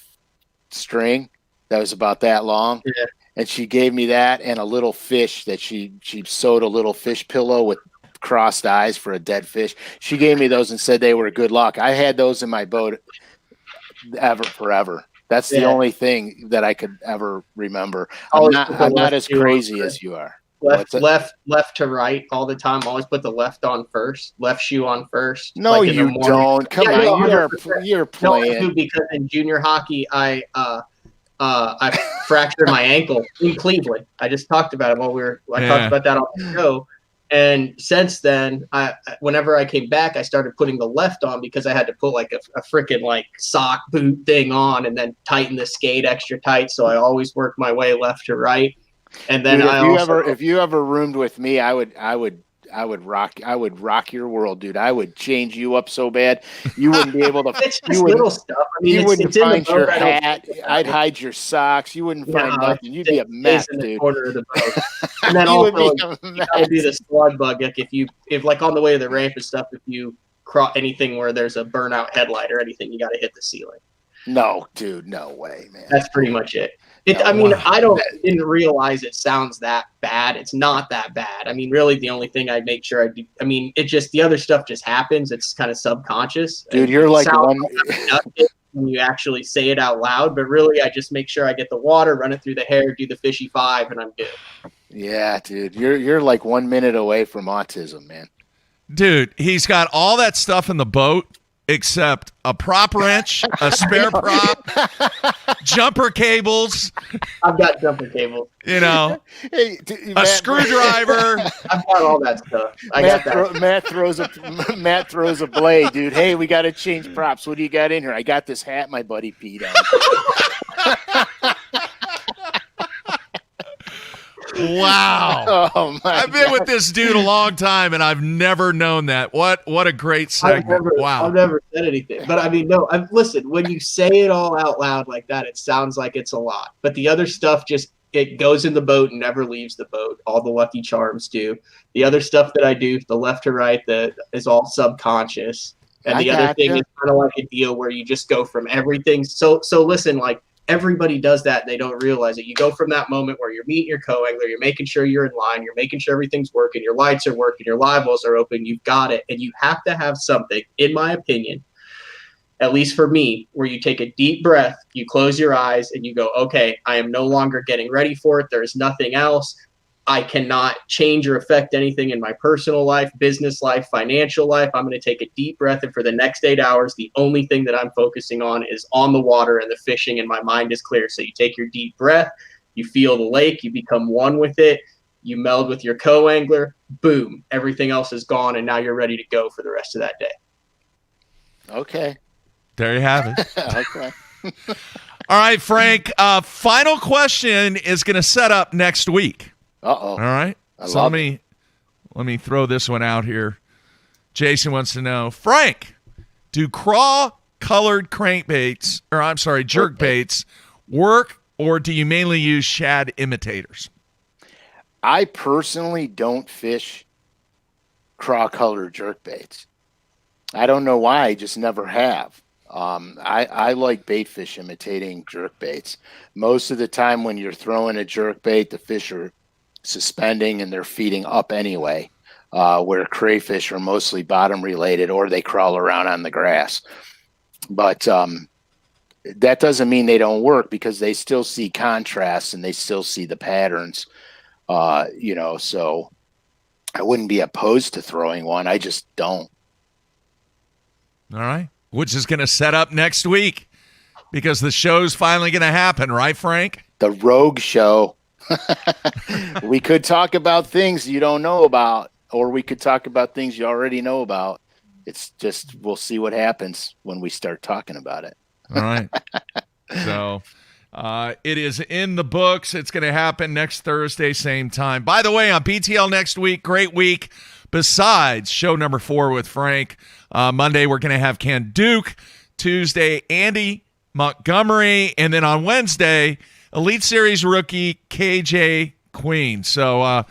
string that was about that long, and she gave me that and a little fish that she sewed a little fish pillow with crossed eyes for a dead fish. She gave me those and said they were good luck. I had those in my boat forever. That's the only thing that I could ever remember. I'm not as crazy as you are. Left to right all the time. Always put the left on first. Left shoe on first. No, like you don't. Come on, you're playing. No, because in junior hockey, I fractured my ankle in Cleveland. I just talked about it while I talked about that on the show. And since then, whenever I came back, I started putting the left on because I had to put like a freaking like sock boot thing on and then tighten the skate extra tight. So I always worked my way left to right. And then if you ever roomed with me, I would rock your world, dude. I would change you up so bad you wouldn't be able to. It's just little stuff. I mean, you wouldn't find your hat. I'd hide your socks. You wouldn't find nothing. You'd be a mess, in the dude. corner of the boat. And then also, I'd be the slug bug. Like if like on the way to the ramp and stuff, if you cross anything where there's a burnout headlight or anything, you got to hit the ceiling. No, dude, no way, man. That's pretty much it. I didn't realize it sounds that bad. It's not that bad. I mean, really, the only thing I make sure I do. I mean, the other stuff just happens. It's kind of subconscious. Dude, you're like one. When you actually say it out loud, but really, I just make sure I get the water, run it through the hair, do the fishy five, and I'm good. Yeah, dude, you're like 1 minute away from autism, man. Dude, he's got all that stuff in the boat except a prop wrench, a spare prop, jumper cables. I've got jumper cables. You know, a screwdriver. I've got all that stuff. Matt throws a blade, dude. Hey, we got to change props. What do you got in here? I got this hat my buddy peed on. Wow. Oh my I've been with this dude a long time, and I've never known that. What a great segment. I've never said anything. But I mean, no, listen, when you say it all out loud like that, it sounds like it's a lot. But the other stuff it goes in the boat and never leaves the boat. All the Lucky Charms do. The other stuff that I do, the left to right, that is all subconscious. And the other thing is kind of like a deal where you just go from everything. So listen, like, everybody does that. And they don't realize it. You go from that moment where you're meeting your co-angler, you're making sure you're in line, you're making sure everything's working, your lights are working, your live wells are open, you've got it. And you have to have something, in my opinion, at least for me, where you take a deep breath, you close your eyes, and you go, okay, I am no longer getting ready for it. There's nothing else. I cannot change or affect anything in my personal life, business life, financial life. I'm going to take a deep breath, and for the next 8 hours, the only thing that I'm focusing on is on the water and the fishing, and my mind is clear. So you take your deep breath, you feel the lake, you become one with it, you meld with your co-angler, boom, everything else is gone, and now you're ready to go for the rest of that day. Okay. There you have it. Okay. All right, Frank, final question is going to set up next week. Uh-oh. All right. Let me throw this one out here. Jason wants to know, Frank, do craw-colored jerkbaits work, or do you mainly use shad imitators? I personally don't fish craw-colored jerkbaits. I don't know why. I just never have. I like bait fish imitating jerkbaits. Most of the time when you're throwing a jerkbait, the fish are suspending and they're feeding up anyway, where crayfish are mostly bottom related or they crawl around on the grass. But that doesn't mean they don't work, because they still see contrast and they still see the patterns, so I wouldn't be opposed to throwing one. I just don't. All right. Which is going to set up next week, because the show's finally going to happen, right, Frank? The Rogue Show. We could talk about things you don't know about, or we could talk about things you already know about. It's just, we'll see what happens when we start talking about it. All right. So it is in the books. It's going to happen next Thursday, same time. By the way, on BTL next week, great week. Besides show number 4 with Frank, Monday we're going to have Ken Duke. Tuesday, Andy Montgomery. And then on Wednesday, Elite Series rookie KJ Queen. So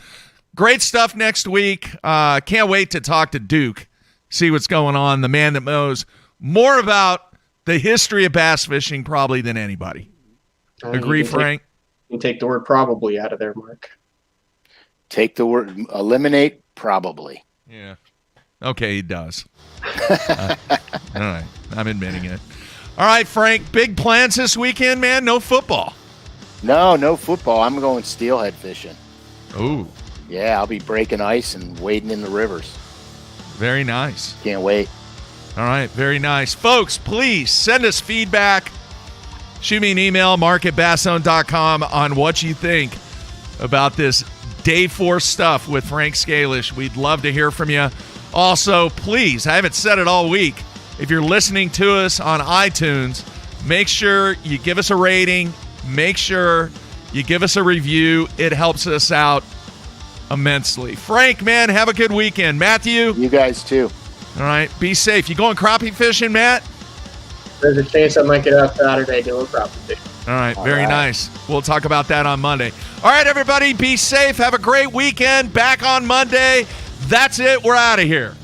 great stuff next week. Can't wait to talk to Duke, see what's going on, the man that knows more about the history of bass fishing probably than anybody. Agree, Frank? You can take the word probably out of there, Mark. Take the word, eliminate probably. Yeah. Okay, he does. All right. I'm admitting it. All right, Frank, big plans this weekend, man? No football. No football. I'm going steelhead fishing. Ooh. Yeah, I'll be breaking ice and wading in the rivers. Very nice. Can't wait. All right, very nice. Folks, please send us feedback. Shoot me an email, mark@basszone.com, on what you think about this Day 4 stuff with Frank Scalish. We'd love to hear from you. Also, please, I haven't said it all week, if you're listening to us on iTunes, make sure you give us a rating. Make sure you give us a review. It helps us out immensely. Frank, man, have a good weekend. Matthew? You guys too. All right, be safe. You going crappie fishing, Matt? There's a chance I might get out Saturday doing crappie fishing. All right, very nice. We'll talk about that on Monday. All right, everybody, be safe. Have a great weekend. Back on Monday. That's it. We're out of here.